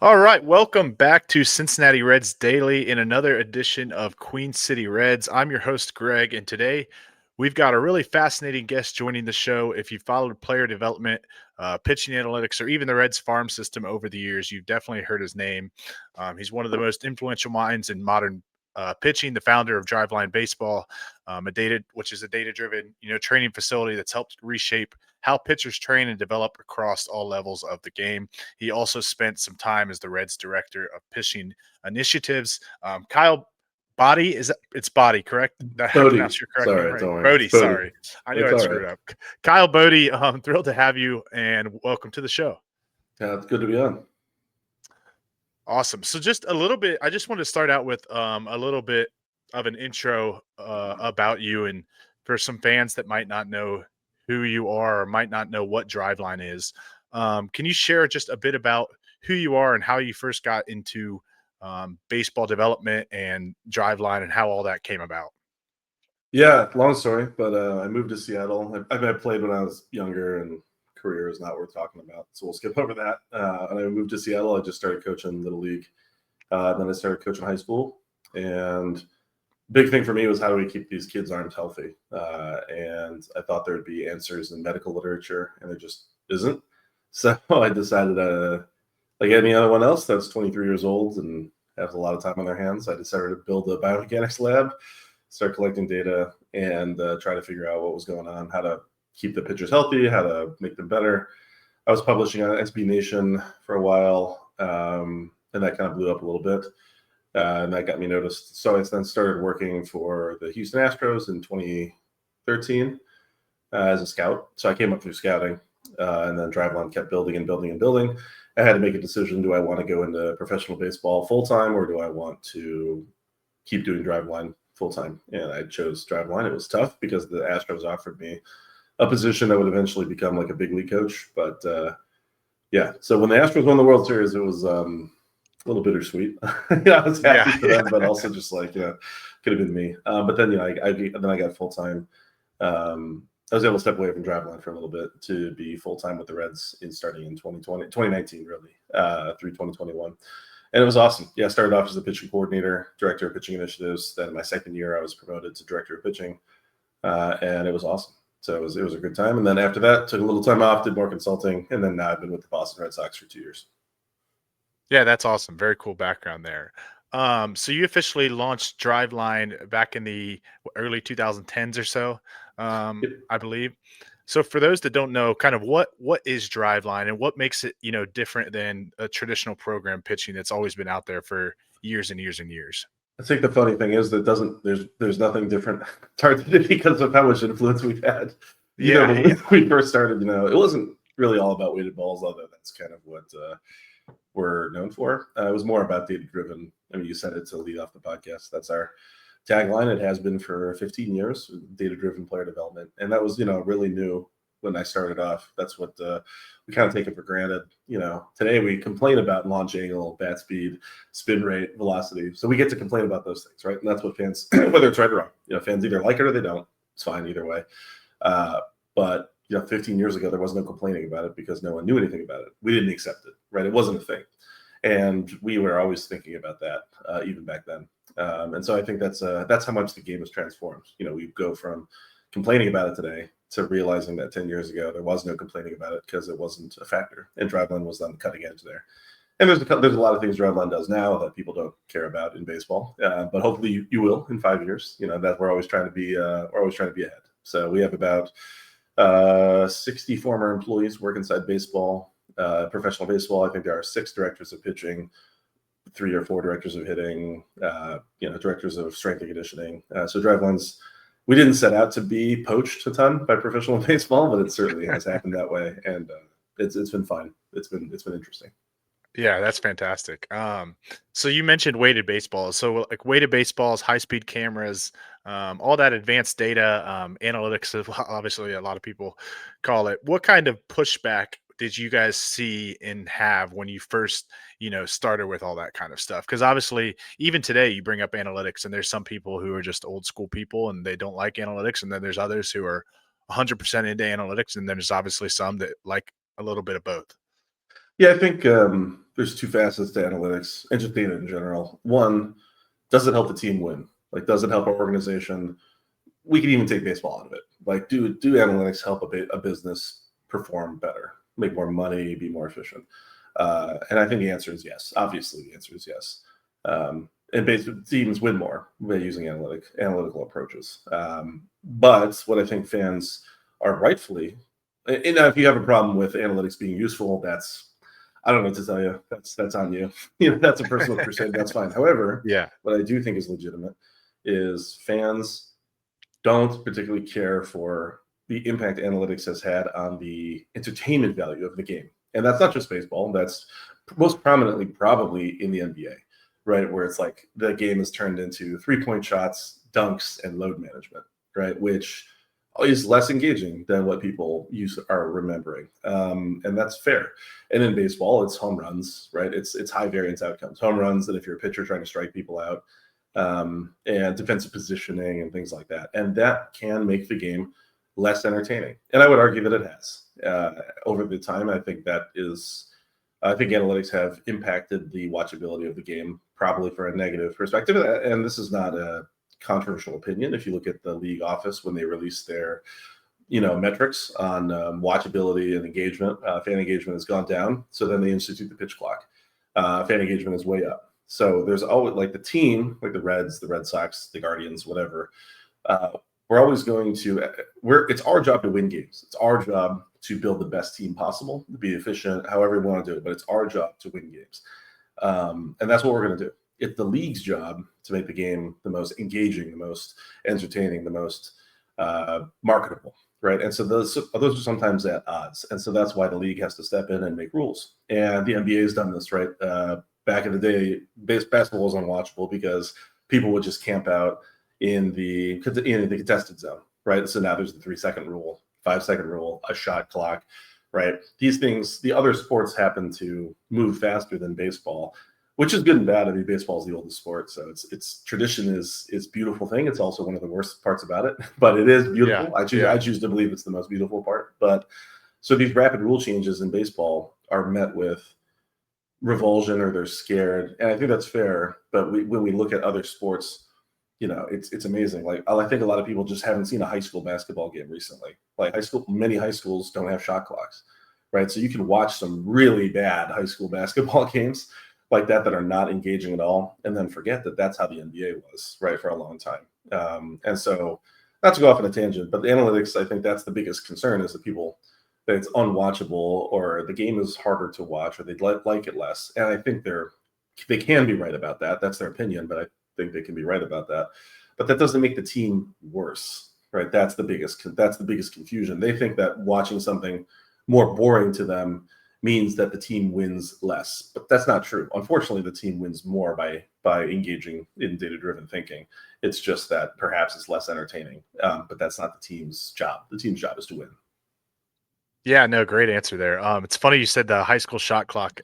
All right, welcome back to Cincinnati Reds Daily in another edition of Queen City Reds. I'm your host, Greg, and today we've got a really fascinating guest joining the show. If you've followed player development, pitching analytics, or even the Reds farm system over the years, you've definitely heard his name. He's one of the most influential minds in modern pitching, the founder of Driveline Baseball, which is a data-driven, training facility that's helped reshape how pitchers train and develop across all levels of the game. He also spent some time as the Reds director of pitching initiatives. Kyle Boddy, it's Boddy, correct? I Boddy. pronounced your correct name Sorry, right. don't worry. It's Bodie, Boddy. sorry. I knew It's I'd all right. screwed up. Kyle Bodie, thrilled to have you and welcome to the show. Yeah, it's good to be on. Awesome. So just a little bit, I just want to start out with a little bit of an intro about you, and for some fans that might not know who you are or might not know what Driveline is, can you share just a bit about who you are and how you first got into baseball development and Driveline and how all that came about? Yeah, long story, but I moved to Seattle. I played when I was younger, and career is not worth talking about, so we'll skip over that. And I moved to Seattle. I just started coaching Little League. Then I started coaching high school, and big thing for me was how do we keep these kids' arms healthy? And I thought there would be answers in medical literature, and there just isn't. So I decided, like any other one else that's 23 years old and has a lot of time on their hands, I decided to build a biomechanics lab, start collecting data, and try to figure out what was going on, how to keep the pitchers healthy, how to make them better. I was publishing on SB Nation for a while, and that kind of blew up a little bit. And that got me noticed. So I then started working for the Houston Astros in 2013 as a scout. So I came up through scouting, and then Driveline kept building and building and building. I had to make a decision: do I want to go into professional baseball full time, or do I want to keep doing Driveline full time? And I chose Driveline. It was tough because the Astros offered me a position that would eventually become like a big league coach. But yeah, so when the Astros won the World Series, it was a little bittersweet. I was happy for them, but also just like, could have been me. But then, I got full time. I was able to step away from Driveline for a little bit to be full time with the Reds starting in 2019, really, through 2021. And it was awesome. Yeah, I started off as the pitching coordinator, director of pitching initiatives. Then my second year, I was promoted to director of pitching, and it was awesome. So it was a good time. And then after that, took a little time off, did more consulting, and then now I've been with the Boston Red Sox for 2 years. Yeah, that's awesome. Very cool background there. So you officially launched Driveline back in the early 2010s or so, Yep. I believe. So for those that don't know, kind of what is Driveline and what makes it, different than a traditional program pitching that's always been out there for years and years and years? I think the funny thing is that there's nothing different targeted because of how much influence we've had. Yeah. When we first started, it wasn't really all about weighted balls, although that's kind of what we're known for. It was more about data driven. I mean, you said it to lead off the podcast. That's our tagline. It has been for 15 years, data driven player development. And that was, really new when I started off. That's what we kind of take it for granted. Today we complain about launch angle, bat speed, spin rate, velocity. So we get to complain about those things, right? And that's what fans, whether it's right or wrong, fans either like it or they don't. It's fine either way. But 15 years ago, there was no complaining about it because no one knew anything about it. We didn't accept it, right? It wasn't a thing. And we were always thinking about that, even back then. And so I think that's how much the game has transformed. We go from complaining about it today to realizing that 10 years ago, there was no complaining about it because it wasn't a factor. And Driveline was on the cutting edge there. And there's a lot of things Driveline does now that people don't care about in baseball. But hopefully you will in 5 years. That we're always trying to be ahead. So we have about 60 former employees work inside baseball, professional baseball. I think there are 6 directors of pitching, 3 or 4 directors of hitting, directors of strength and conditioning. So Driveline's, we didn't set out to be poached a ton by professional baseball, but it certainly has happened that way, and it's been fun. It's been interesting. Yeah, that's fantastic. So you mentioned weighted baseball. So like weighted baseballs, high speed cameras, all that advanced data, analytics, obviously a lot of people call it. What kind of pushback did you guys see and have when you first, started with all that kind of stuff? Because obviously, even today, you bring up analytics, and there's some people who are just old school people and they don't like analytics, and then there's others who are 100% into analytics, and then there's obviously some that like a little bit of both. Yeah, I think there's two facets to analytics and just data in general. One, does it help the team win? Like, does it help our organization? We can even take baseball out of it. Like, do analytics help a business perform better, make more money, be more efficient? And I think the answer is yes. Obviously, the answer is yes. And basically, teams win more by using analytical approaches. But what I think fans are rightfully, and if you have a problem with analytics being useful, I don't know what to tell you. That's on you. That's a personal crusade. That's fine. However, Yeah. what I do think is legitimate is fans don't particularly care for the impact analytics has had on the entertainment value of the game. And that's not just baseball. That's most prominently probably in the NBA, right? Where it's like the game is turned into 3-point shots, dunks, and load management, right? Which is less engaging than what people are remembering. And that's fair. And in baseball, it's home runs, right? It's high variance outcomes. Home runs, and if you're a pitcher trying to strike people out, and defensive positioning and things like that. And that can make the game less entertaining. And I would argue that it has. Over the time, I think analytics have impacted the watchability of the game, probably for a negative perspective. And this is not a controversial opinion. If you look at the league office when they release their metrics on watchability and engagement, fan engagement has gone down. So then they institute the pitch clock. Fan engagement is way up. So there's always, like, the team, like the Reds, the Red Sox, the Guardians, whatever. We're always going to it's our job to win games. It's our job to build the best team possible, to be efficient, however we want to do it. But it's our job to win games, and that's what we're going to do. It's the league's job to make the game the most engaging, the most entertaining, the most marketable, right? And so those are sometimes at odds, and so that's why the league has to step in and make rules. And the NBA has done this, right? Back in the day, basketball was unwatchable because people would just camp out in the contested zone, right? So now there's the 3-second rule, 5-second rule, a shot clock, right? These things, the other sports happen to move faster than baseball, which is good and bad. I mean, baseball is the oldest sport, so its tradition is a beautiful thing. It's also one of the worst parts about it, but it is beautiful. I choose to believe it's the most beautiful part. But so these rapid rule changes in baseball are met with revulsion, or they're scared, and I think that's fair. But when we look at other sports, it's amazing. Like, I think a lot of people just haven't seen a high school basketball game recently. Like, many high schools don't have shot clocks, right? So you can watch some really bad high school basketball games like that are not engaging at all, and then forget that that's how the NBA was, right, for a long time. And so, not to go off on a tangent, but the analytics, I think that's the biggest concern, is that it's unwatchable, or the game is harder to watch, or they'd like it less. And I think they can be right about that. That's their opinion, but I think they can be right about that. But that doesn't make the team worse, right? That's the biggest confusion. They think that watching something more boring to them means that the team wins less, but that's not true. Unfortunately, the team wins more by engaging in data-driven thinking. It's just that perhaps it's less entertaining, but that's not the team's job. The team's job is to win. Yeah, no, great answer there. It's funny you said the high school shot clock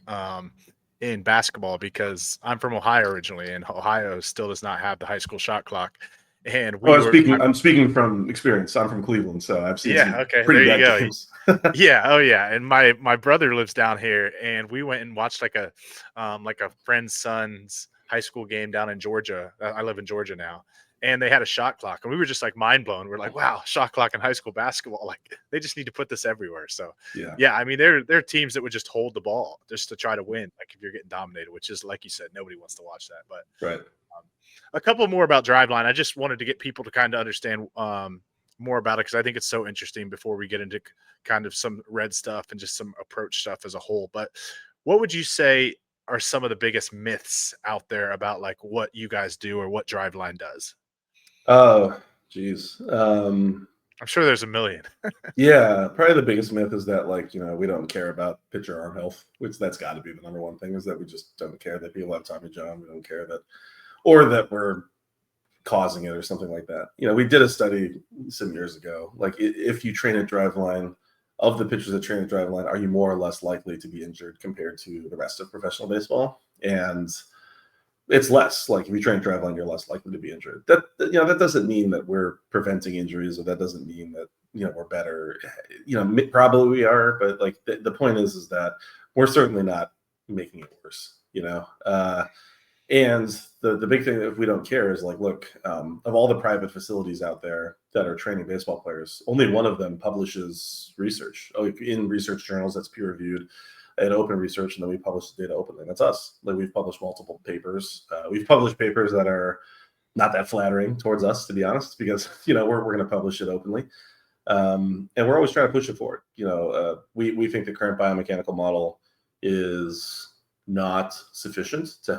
in basketball, because I'm from Ohio originally, and Ohio still does not have the high school shot clock. And I'm speaking from experience. I'm from Cleveland, so I've seen some okay, pretty there you bad go. games. Yeah, oh yeah. And my brother lives down here, and we went and watched like a friend's son's high school game down in Georgia. I live in Georgia now, and they had a shot clock, and we were just like mind blown. We're like, wow, shot clock in high school basketball! Like, they just need to put this everywhere. So yeah, I mean, there are teams that would just hold the ball just to try to win. Like, if you're getting dominated, which is, like you said, nobody wants to watch that. But right. A couple more about Driveline. I just wanted to get people to kind of understand more about it, because I think it's so interesting before we get into kind of some red stuff and just some approach stuff as a whole. But what would you say are some of the biggest myths out there about, like, what you guys do or what Driveline does? Oh, geez. I'm sure there's a million. Yeah, probably the biggest myth is that, like, we don't care about pitcher arm health, which that's got to be the number one thing, is that we just don't care that people have Tommy John. We don't care that, or that we're causing it or something like that. We did a study some years ago. Like, if you train at Driveline, of the pitchers that train at Driveline, are you more or less likely to be injured compared to the rest of professional baseball? And it's less. Like, if you train at Driveline, you're less likely to be injured. That doesn't mean that we're preventing injuries, or that doesn't mean that we're better. Probably we are, but like the point is that we're certainly not making it worse. And the big thing that if we don't care is like, look, of all the private facilities out there that are training baseball players, only one of them publishes research in research journals that's peer reviewed and open research, and then we publish the data openly. That's us. Like, we've published multiple papers. We've published papers that are not that flattering towards us, to be honest, because we're going to publish it openly, and we're always trying to push it forward. We think the current biomechanical model is not sufficient to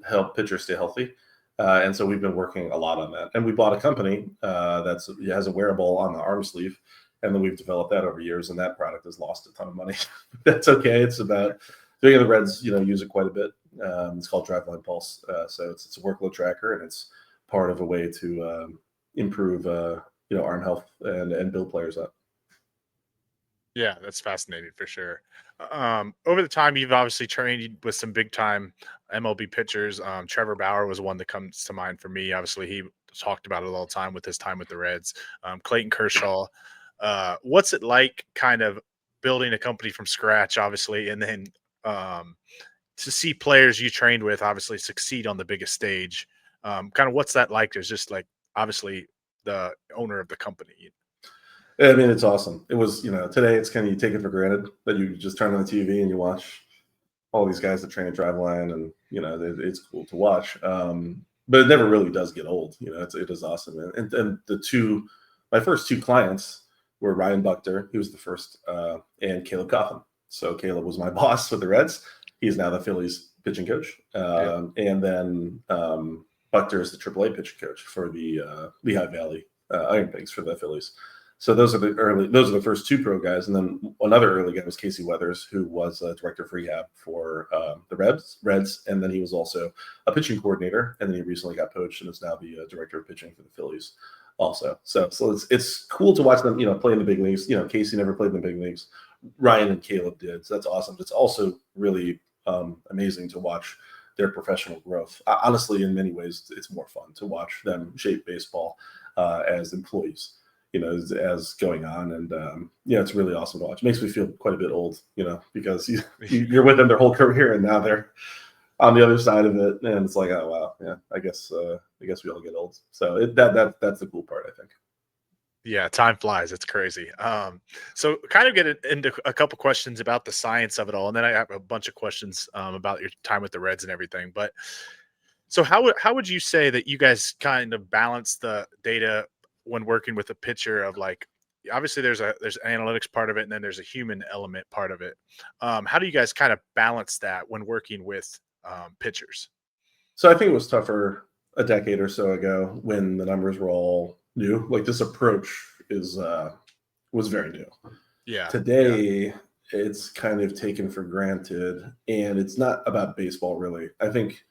help pitchers stay healthy. And so we've been working a lot on that. And we bought a company that has a wearable on the arm sleeve. And then we've developed that over years. And that product has lost a ton of money. That's okay. It's about the Reds, use it quite a bit. It's called Driveline Pulse. So it's a workload tracker, and it's part of a way to improve, arm health and build players up. Yeah, that's fascinating for sure. Over the time, you've obviously trained with some big time MLB pitchers. Trevor Bauer was one that comes to mind for me. Obviously, he talked about it all the time with his time with the Reds. Clayton Kershaw. What's it like kind of building a company from scratch, obviously, and then to see players you trained with obviously succeed on the biggest stage? Kind of what's that like? There's just like obviously the owner of the company. I mean, it's awesome. It was, today it's kind of, you take it for granted that you just turn on the TV and you watch all these guys that train at Driveline, and, it's cool to watch. But it never really does get old. It is awesome. And my first two clients were Ryan Buchter, he was the first, and Caleb Kuffner. So Caleb was my boss with the Reds. He's now the Phillies pitching coach. And then Buchter is the AAA pitching coach for the Lehigh Valley Iron Pigs for the Phillies. So those are the first two pro guys. And then another early guy was Casey Weathers, who was a director of rehab for the Reds. And then he was also a pitching coordinator. And then he recently got poached and is now the director of pitching for the Phillies also. So it's cool to watch them, play in the big leagues. Casey never played in the big leagues. Ryan and Caleb did. So that's awesome. It's also really amazing to watch their professional growth. Honestly, in many ways, it's more fun to watch them shape baseball as employees, as going on. And it's really awesome to watch. It makes me feel quite a bit old, because you're with them their whole career, and now they're on the other side of it, and it's like, oh wow, yeah, I guess we all get old. So that's the cool part, I think. Yeah, time flies. It's crazy. So kind of get into a couple questions about the science of it all, and then I have a bunch of questions about your time with the Reds and everything. But so how would you say that you guys kind of balance the data when working with a pitcher of like, obviously there's an analytics part of it, and then there's a human element part of it. How do you guys kind of balance that when working with pitchers? So I think it was tougher a decade or so ago when the numbers were all new. Like, this approach was very new. Yeah. Today, it's kind of taken for granted, and it's not about baseball, really. I think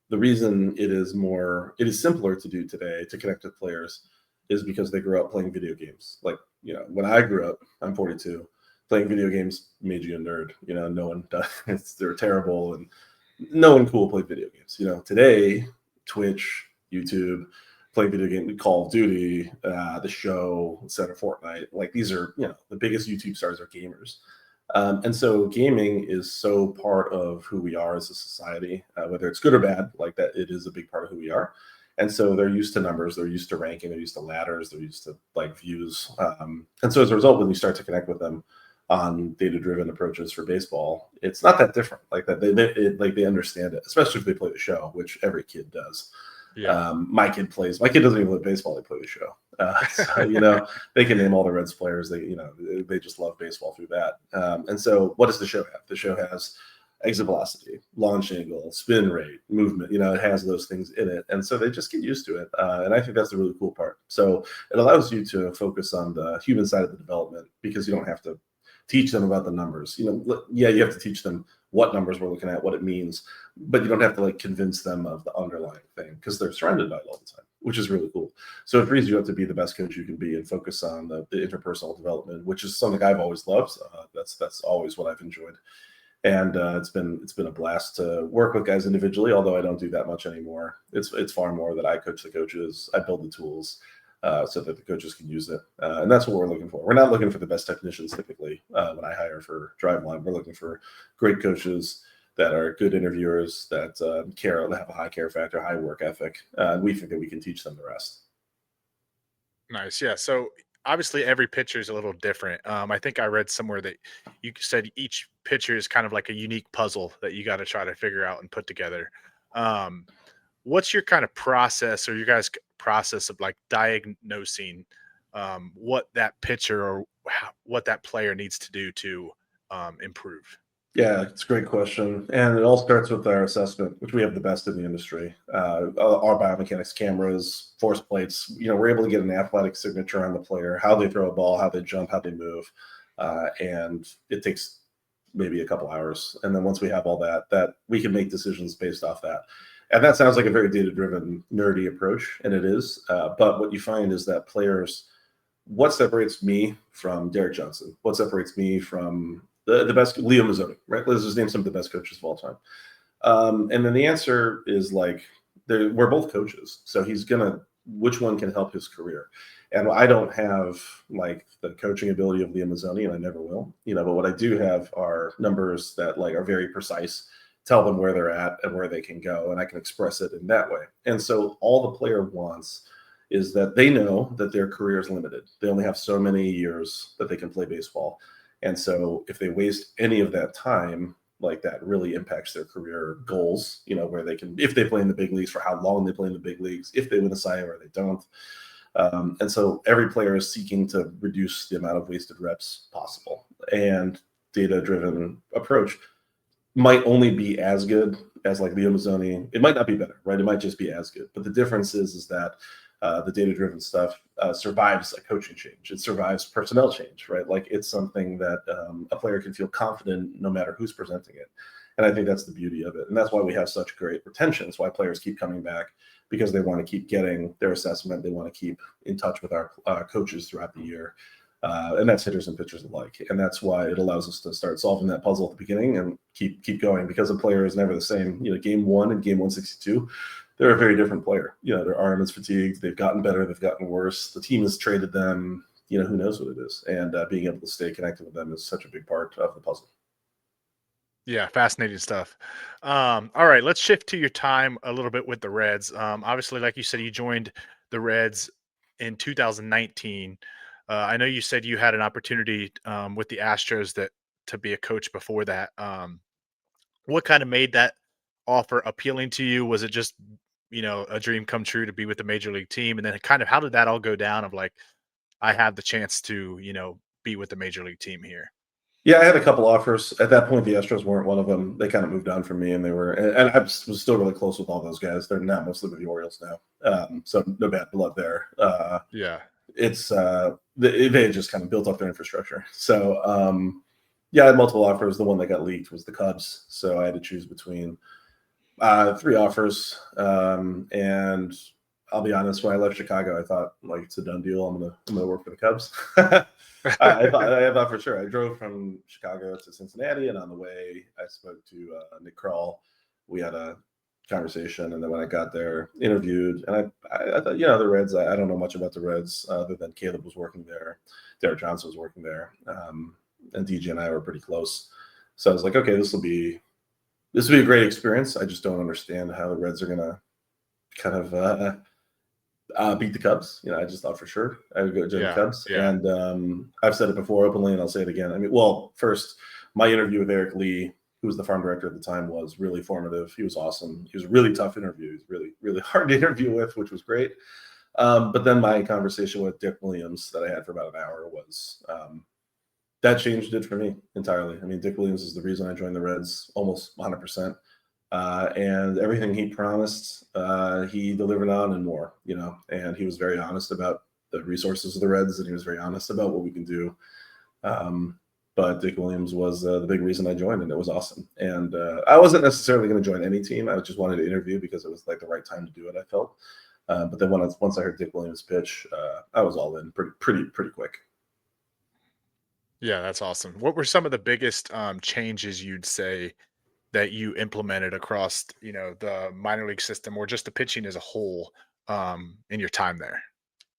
the reason it is simpler to do today to connect with players is because they grew up playing video games. Like, when I grew up, I'm 42, playing video games made you a nerd. No one does. They're terrible, and no one cool played video games. Today, Twitch, YouTube, playing video game, Call of Duty, the show, etc., Fortnite. Like, these are, the biggest YouTube stars are gamers. And so gaming is so part of who we are as a society, whether it's good or bad, like that, it is a big part of who we are. And so they're used to numbers, they're used to ranking, they're used to ladders, they're used to like views. And so as a result, when you start to connect with them on data-driven approaches for baseball, it's not that different. Like that, they understand it, especially if they play the show, which every kid does. Yeah. My kid doesn't even play baseball, they play the show. So, they can name all the Reds players. They just love baseball through that. And so what does the show have? The show has exit velocity, launch angle, spin rate, movement. It has those things in it. And so they just get used to it. And I think that's the really cool part. So it allows you to focus on the human side of the development, because you don't have to teach them about the numbers. You have to teach them what numbers we're looking at, what it means, but you don't have to convince them of the underlying thing, because they're surrounded by it all the time, which is really cool. So it frees you up to be the best coach you can be and focus on the interpersonal development, which is something I've always loved. That's always what I've enjoyed. And it's been a blast to work with guys individually, although I don't do that much anymore. It's far more that I coach the coaches, I build the tools so that the coaches can use it. And that's what we're looking for. We're not looking for the best technicians typically when I hire for Driveline. We're looking for great coaches that are good interviewers, that care, that have a high care factor, high work ethic. We think that we can teach them the rest. Nice. Yeah. So obviously every pitcher is a little different. I think I read somewhere that you said each pitcher is kind of like a unique puzzle that you got to try to figure out and put together. Um, what's your kind of process or your guys' process of like diagnosing what that pitcher or what that player needs to do to improve? Yeah, it's a great question. And it all starts with our assessment, which we have the best in the industry. Our biomechanics cameras, force plates, we're able to get an athletic signature on the player, how they throw a ball, how they jump, how they move. And it takes maybe a couple hours. And then once we have all that we can make decisions based off that. And that sounds like a very data-driven, nerdy approach, and it is. But what you find is that players, what separates me from Derek Johnson? What separates me from the best Leo Mazzoni, right? Let's just name some of the best coaches of all time. And then the answer is like, we're both coaches. So he's which one can help his career? And I don't have like the coaching ability of Leo Mazzoni, and I never will, but what I do have are numbers that like are very precise, tell them where they're at and where they can go. And I can express it in that way. And so all the player wants is that they know that their career is limited. They only have so many years that they can play baseball. And so if they waste any of that time, like that really impacts their career goals, where they can, if they play in the big leagues, for how long they play in the big leagues, if they win a Cy Young or they don't. And so every player is seeking to reduce the amount of wasted reps possible. And data-driven approach might only be as good as like Leo Mazzoni. It might not be better, right? It might just be as good. But the difference is that the data-driven stuff survives a coaching change. It survives personnel change, right? Like it's something that a player can feel confident no matter who's presenting it. And I think that's the beauty of it. And that's why we have such great retention. It's why players keep coming back, because they want to keep getting their assessment. They want to keep in touch with our coaches throughout the year. And that's hitters and pitchers alike. And that's why it allows us to start solving that puzzle at the beginning and keep going, because a player is never the same. Game 1 and game 162, they're a very different player. Their arm is fatigued. They've gotten better. They've gotten worse. The team has traded them. Who knows what it is. And being able to stay connected with them is such a big part of the puzzle. Yeah, fascinating stuff. All right, let's shift to your time a little bit with the Reds. Obviously, like you said, you joined the Reds in 2019. I know you said you had an opportunity with the Astros to be a coach before that. What kind of made that offer appealing to you? Was it just a dream come true to be with the major league team, and then kind of how did that all go down? Of like, I have the chance to be with the major league team here. Yeah, I had a couple offers. At that point, the Astros weren't one of them. They kind of moved on from me, and and I was still really close with all those guys. They're now mostly with the Orioles now. So no bad blood there. Yeah. It's they had just kind of built up their infrastructure. So yeah, I had multiple offers. The one that got leaked was the Cubs. So I had to choose between 3 offers. And I'll be honest, when I left Chicago, I thought like it's a done deal. I'm gonna work for the Cubs. I thought for sure. I drove from Chicago to Cincinnati, and on the way, I spoke to Nick Kroll. We had a conversation, and then when I got there, interviewed, and I thought, the Reds. I don't know much about the Reds other than Caleb was working there, Derek Johnson was working there, and DJ and I were pretty close. So I was like, okay, this will be a great experience. I just don't understand how the Reds are gonna kind of beat the Cubs. I just thought for sure I would go join the Cubs. Yeah. And I've said it before openly, and I'll say it again. I mean, well, first, my interview with Eric Lee, who was the farm director at the time, was really formative. He was awesome. He was a really tough interview. He was really, really hard to interview with, which was great. But then my conversation with Dick Williams that I had for about an hour was that changed it for me entirely. I mean, Dick Williams is the reason I joined the Reds almost 100%. And everything he promised, he delivered on and more, and he was very honest about the resources of the Reds, and he was very honest about what we can do. But Dick Williams was the big reason I joined, and it was awesome. And I wasn't necessarily going to join any team. I just wanted to interview because it was like the right time to do it, I felt. But then once I heard Dick Williams pitch, I was all in pretty quick. Yeah, that's awesome. What were some of the biggest changes you'd say that you implemented across, the minor league system or just the pitching as a whole in your time there?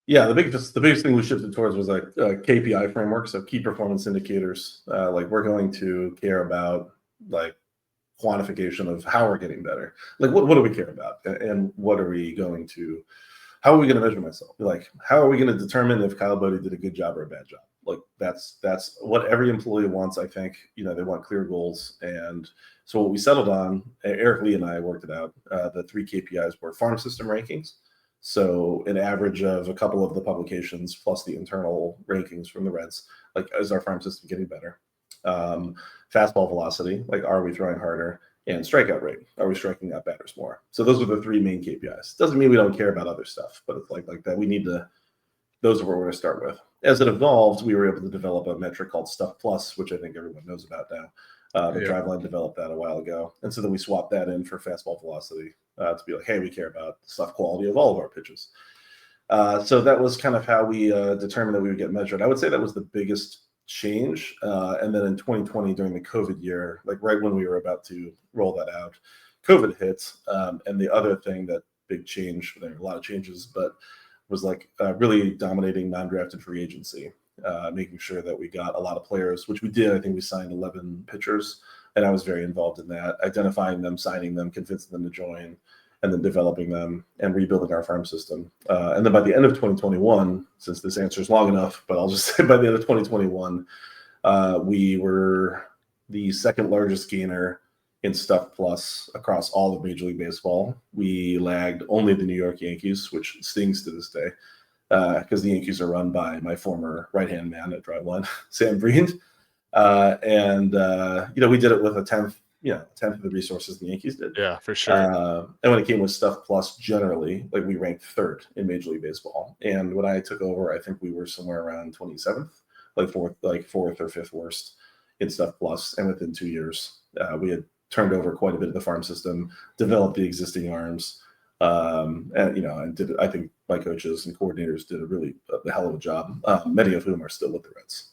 Yeah, the biggest thing we shifted towards was like KPI framework, so key performance indicators. Like we're going to care about like quantification of how we're getting better. Like, what do we care about, and what are we going to? How are we going to measure myself? Like, how are we going to determine if Kyle Boddy did a good job or a bad job? Like, that's what every employee wants. I think, they want clear goals. And so what we settled on, Eric Lee and I worked it out. The 3 KPIs were farm system rankings. So an average of a couple of the publications plus the internal rankings from the Reds. Like, is our farm system getting better? Fastball velocity, like, are we throwing harder? And strikeout rate, are we striking out batters more? So those are the 3 main KPIs. Doesn't mean we don't care about other stuff, but it's like that. We need to, those are what we're going to start with. As it evolved, we were able to develop a metric called Stuff Plus, which I think everyone knows about now. The Driveline developed that a while ago. And so then we swapped that in for fastball velocity to be like, hey, we care about stuff quality of all of our pitches. So that was kind of how we determined that we would get measured. I would say that was the biggest change. And then in 2020, during the COVID year, like right when we were about to roll that out, COVID hit. And the other thing, that big change, there were a lot of changes, but was like really dominating non-drafted free agency, making sure that we got a lot of players, which we did. I think we signed 11 pitchers, and I was very involved in that, identifying them, signing them, convincing them to join, and then developing them and rebuilding our farm system. And then by the end of 2021, since this answer is long enough, but I'll just say by the end of 2021, we were the second largest gainer in Stuff Plus across all of Major League Baseball. We lagged only the New York Yankees, which stings to this day, because the Yankees are run by my former right-hand man at Driveline, Sam Breen. We did it with a tenth of the resources the Yankees did. Yeah, for sure. And when it came with Stuff Plus, generally, like, we ranked 3rd in Major League Baseball. And when I took over, I think we were somewhere around 27th, like 4th or 5th worst in Stuff Plus. And within 2 years, we had turned over quite a bit of the farm system, developed the existing arms, and I think my coaches and coordinators did a hell of a job. Many of whom are still with the Reds.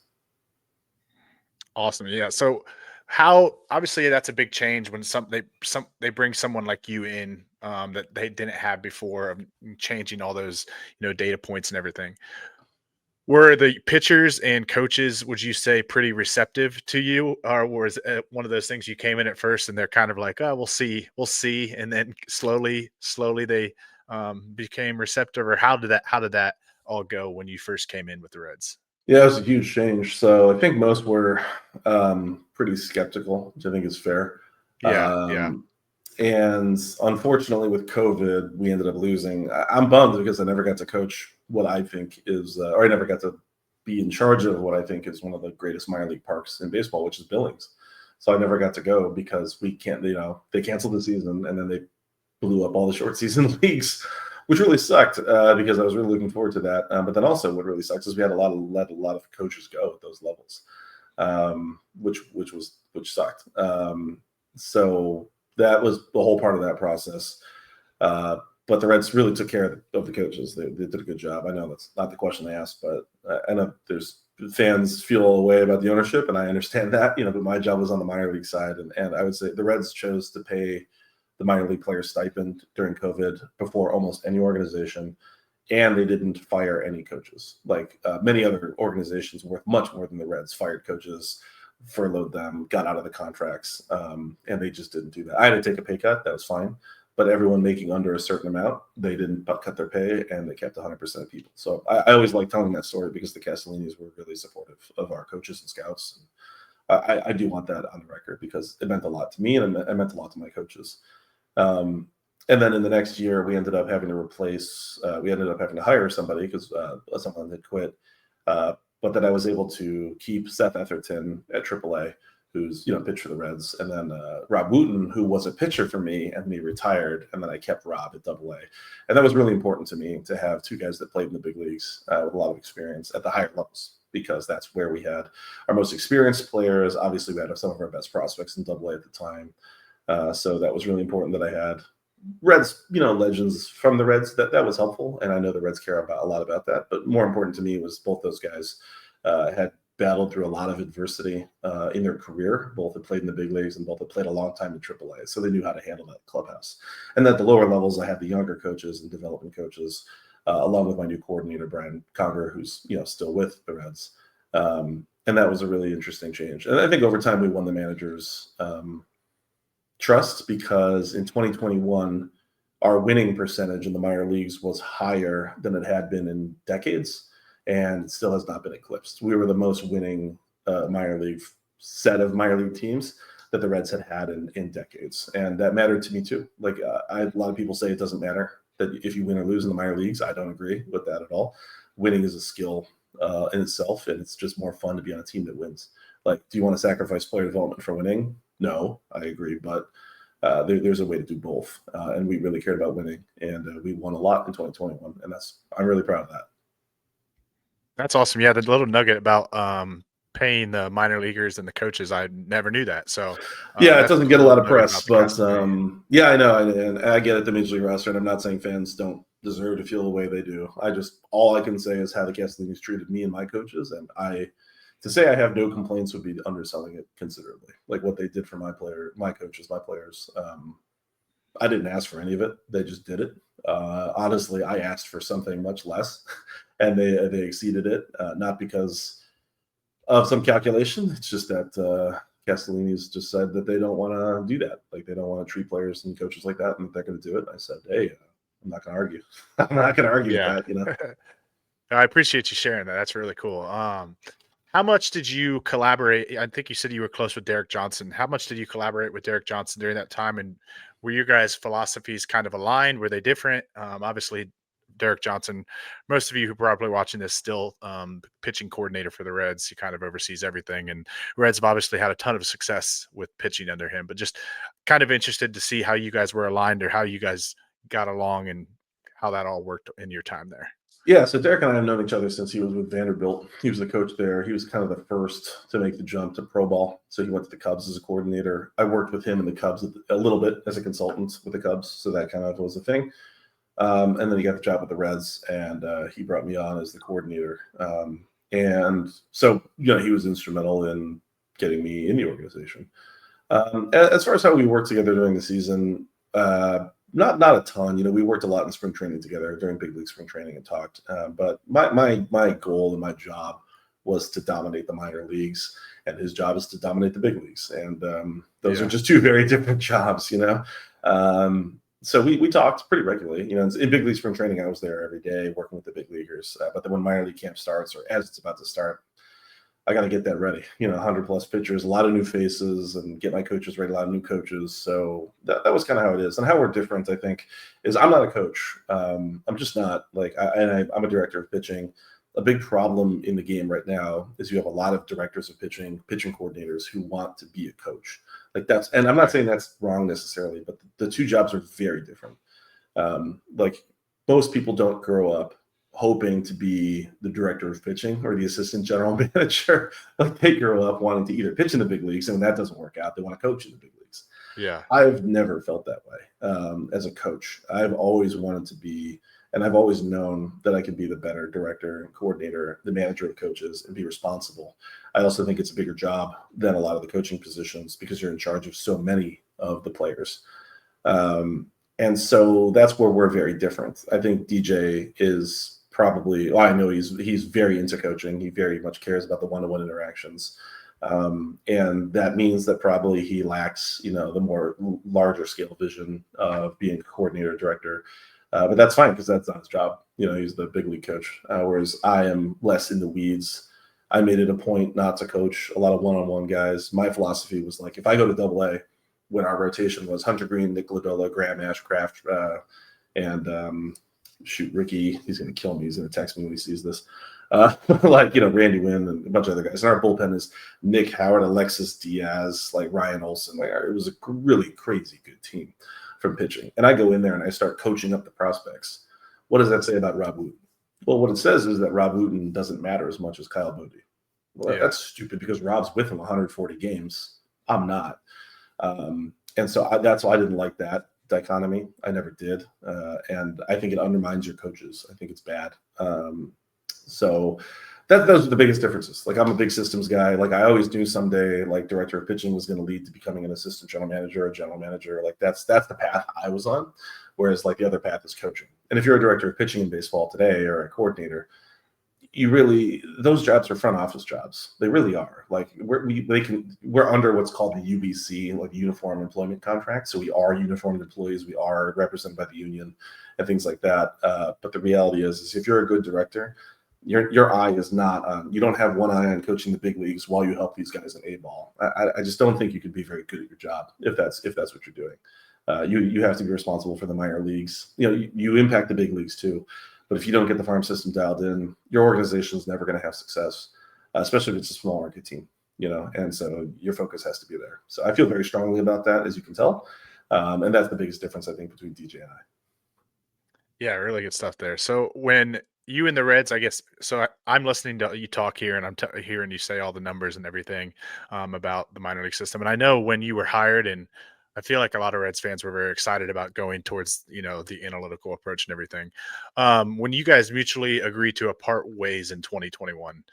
Awesome. Yeah. So how, obviously that's a big change when they bring someone like you in that they didn't have before, of changing all those, data points and everything. Were the pitchers and coaches, would you say, pretty receptive to you, or was it one of those things you came in at first and they're kind of like, oh, we'll see, and then slowly they became receptive, or how did that all go when you first came in with the Reds? Yeah, it was a huge change. So I think most were pretty skeptical, which I think is fair. Yeah. And unfortunately, with COVID, we ended up losing. I'm bummed because I never got to coach what I think is, or I never got to be in charge of what I think is one of the greatest minor league parks in baseball, which is Billings. So I never got to go because we can't, they canceled the season, and then they blew up all the short season leagues, which really sucked because I was really looking forward to that. But then also what really sucks is we had let a lot of coaches go at those levels, which sucked. So that was the whole part of that process. But the Reds really took care of the coaches. They did a good job. I know that's not the question they asked, but I know there's fans feel a way about the ownership, and I understand that, but my job was on the minor league side. And I would say the Reds chose to pay the minor league player stipend during COVID before almost any organization. And they didn't fire any coaches. Like many other organizations worth much more than the Reds fired coaches, furloughed them, got out of the contracts, and they just didn't do that. I had to take a pay cut. That was fine. But everyone making under a certain amount, they didn't cut their pay, and they kept 100% of people. So I always like telling that story because the Castellinis were really supportive of our coaches and scouts. I do want that on the record because it meant a lot to me, and it meant a lot to my coaches. And then in the next year, we ended up having to hire somebody because someone had quit. But then I was able to keep Seth Etherton at AAA, who's pitched for the Reds, and then Rob Wooten, who was a pitcher for me, and he retired, and then I kept Rob at AA. And that was really important to me to have 2 guys that played in the big leagues with a lot of experience at the higher levels, because that's where we had our most experienced players. Obviously, we had some of our best prospects in AA at the time. So that was really important that I had Reds, legends from the Reds. That was helpful, and I know the Reds care a lot about that. But more important to me was both those guys had battled through a lot of adversity in their career. Both had played in the big leagues, and both had played a long time in AAA, so they knew how to handle that clubhouse. And at the lower levels, I had the younger coaches and development coaches, along with my new coordinator, Brian Conger, who's still with the Reds. And that was a really interesting change. And I think over time we won the managers Trust, because in 2021, our winning percentage in the minor leagues was higher than it had been in decades, and it still has not been eclipsed. We were the most winning minor league set of minor league teams that the Reds had had in decades, and that mattered to me too. Like a lot of people say it doesn't matter that if you win or lose in the minor leagues. I don't agree with that at all. Winning is a skill in itself, and it's just more fun to be on a team that wins. Like, do you want to sacrifice player development for winning? No, I agree, but there's a way to do both, and we really cared about winning, and we won a lot in 2021, and I'm really proud of that. That's awesome. Yeah, the little nugget about paying the minor leaguers and the coaches, I never knew that. So Yeah, it that's a doesn't get cool a lot little of nugget press, about the but castling. yeah, I know, and I get it, the major league roster, and I'm not saying fans don't deserve to feel the way they do. All I can say is how the Castellinis treated me and my coaches, and to say I have no complaints would be underselling it considerably. Like what they did for my coaches, my players. I didn't ask for any of it; they just did it. Honestly, I asked for something much less, and they exceeded it, not because of some calculation. It's just that Castellini's just said that they don't want to do that. Like they don't want to treat players and coaches like that, and they're going to do it. And I said, hey, I'm not going to argue. I'm not going to argue with Yeah. that. You know. I appreciate you sharing that. That's really cool. How much did you collaborate? I think you said you were close with Derek Johnson. How much did you collaborate with Derek Johnson during that time? And were your guys' philosophies kind of aligned? Were they different? Obviously, Derek Johnson, most of you who are probably watching this still pitching coordinator for the Reds. He kind of oversees everything. And Reds have obviously had a ton of success with pitching under him, but just kind of interested to see how you guys were aligned or how you guys got along and how that all worked in your time there. Yeah, so Derek and I have known each other since he was with Vanderbilt. He was the coach there. He was kind of the first to make the jump to pro ball. So he went to the Cubs as a coordinator. I worked with him in the Cubs a little bit as a consultant with the Cubs. So that kind of was a thing. And then he got the job with the Reds, and he brought me on as the coordinator. And so, he was instrumental in getting me in the organization. As far as how we worked together during the season, not a ton. We worked a lot in spring training together during big league spring training and talked. But my goal and my job was to dominate the minor leagues, and his job is to dominate the big leagues. And those are just two very different jobs, So we talked pretty regularly. In big league spring training, I was there every day working with the big leaguers. But then when minor league camp starts, or as it's about to start, I got to get that ready. 100+ pitchers, a lot of new faces, and get my coaches ready, a lot of new coaches. So that was kind of how it is. And how we're different, I think, is I'm not a coach. I'm just not. I'm a director of pitching. A big problem in the game right now is you have a lot of directors of pitching coordinators who want to be a coach. And I'm not saying that's wrong necessarily, but the two jobs are very different. Most people don't grow up hoping to be the director of pitching or the assistant general manager. They grow up wanting to either pitch in the big leagues, and when that doesn't work out, they want to coach in the big leagues. Yeah. I've never felt that way as a coach. I've always wanted to be, and I've always known that I could be the better director and coordinator, the manager of coaches, and be responsible. I also think it's a bigger job than a lot of the coaching positions because you're in charge of so many of the players. And so that's where we're very different. I think DJ is probably, I know he's very into coaching. He very much cares about the one-to-one interactions. And that means that probably he lacks, the more larger scale vision of being a coordinator, director. But that's fine because that's not his job. He's the big league coach, whereas I am less in the weeds. I made it a point not to coach a lot of one-on-one guys. My philosophy was if I go to Double-A, when our rotation was Hunter Green, Nick Lodolo, Graham Ashcraft, and Ricky, he's going to kill me. He's going to text me when he sees this. Randy Wynn and a bunch of other guys. And our bullpen is Nick Howard, Alexis Diaz, Ryan Olson. It was a really crazy good team from pitching. And I go in there and I start coaching up the prospects. What does that say about Rob Wooten? Well, what it says is that Rob Wooten doesn't matter as much as Kyle Boddy. Well, that's stupid because Rob's with him 140 games. I'm not. And so that's why I didn't like that dichotomy. I never did. And I think it undermines your coaches. I think it's bad. So those are the biggest differences. I'm a big systems guy. I always knew someday, director of pitching was going to lead to becoming an assistant general manager, a general manager. That's the path I was on. Whereas the other path is coaching. And if you're a director of pitching in baseball today or a coordinator, those jobs are front office jobs. They really are. Like we're under what's called the UBC, like Uniform Employment Contract. So we are uniformed employees. We are represented by the union and things like that. But the reality is if you're a good director, your eye is not on. You don't have one eye on coaching the big leagues while you help these guys in A ball. I just don't think you could be very good at your job if that's what you're doing. You have to be responsible for the minor leagues. You impact the big leagues too. But if you don't get the farm system dialed in, your organization is never going to have success, especially if it's a small market team. And so your focus has to be there. So I feel very strongly about that, as you can tell, and that's the biggest difference I think between DJ and I. Yeah, really good stuff there. So when you and the Reds, I guess, so I'm listening to you talk here, and I'm hearing you say all the numbers and everything about the minor league system. And I know when you were hired, and I feel like a lot of Reds fans were very excited about going towards the analytical approach and everything. When you guys mutually agreed to part ways in 2021,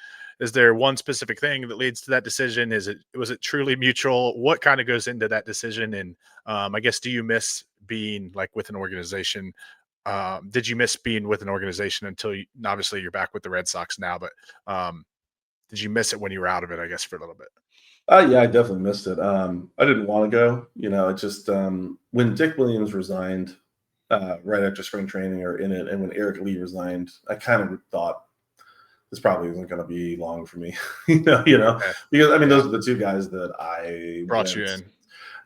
is there one specific thing that leads to that decision? Was it truly mutual? What kind of goes into that decision? And I guess, do you miss being like with an organization? Did you miss being with an organization until obviously you're back with the Red Sox now, but did you miss it when you were out of it, I guess, for a little bit? Yeah, I definitely missed it. I didn't want to go. It just when Dick Williams resigned right after spring training or in it, and when Eric Lee resigned, I kind of thought this probably isn't going to be long for me. Okay. Because I mean, Yeah. those are the two guys that I Brought you went. in.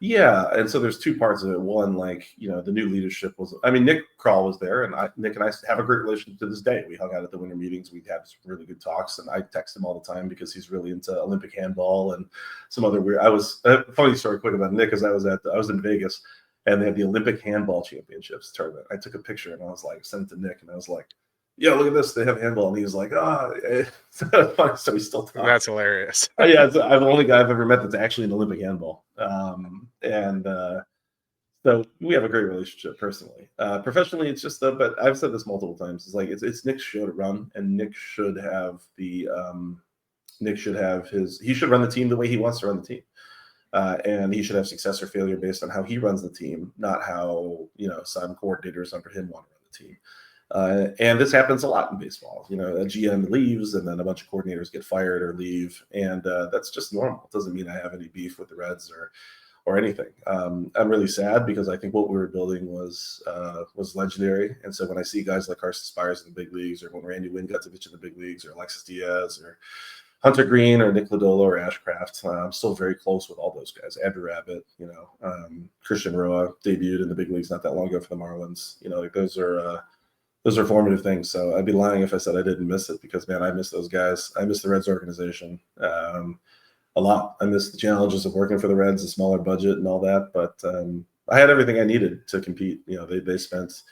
Yeah, and so there's two parts of it. One, like the new leadership was. I mean, Nick Kroll was there, and Nick and I have a great relationship to this day. We hung out at the winter meetings. We'd have some really good talks, and I text him all the time because he's really into Olympic handball and some other weird. I was funny story quick about Nick, because I was in Vegas, and they had the Olympic handball championships tournament. I took a picture and I was like, sent it to Nick, and I was like, "Yeah, look at this. They have handball," and he was like, "Ah." Funny, so we still talk. That's hilarious. Yeah, I'm the only guy I've ever met that's actually in Olympic handball. And so we have a great relationship personally. Professionally, it's just but I've said this multiple times. It's like it's Nick's show to run, and Nick should have he should run the team the way he wants to run the team. And he should have success or failure based on how he runs the team, not how some coordinators under him want to run the team. And this happens a lot in baseball. A GM leaves, and then a bunch of coordinators get fired or leave, and that's just normal. It doesn't mean I have any beef with the Reds or anything. I'm really sad because I think what we were building was legendary. And so when I see guys like Carson Spires in the big leagues, or when Randy Wynn got to pitch in the big leagues, or Alexis Diaz, or Hunter Green, or Nick Lodolo, or Ashcraft, I'm still very close with all those guys. Andrew Rabbit, Christian Roa debuted in the big leagues not that long ago for the Marlins. Like those are formative things. So I'd be lying if I said I didn't miss it, because man, I miss those guys. I miss the Reds organization a lot. I miss the challenges of working for the Reds, the smaller budget and all that. But I had everything I needed to compete. They spent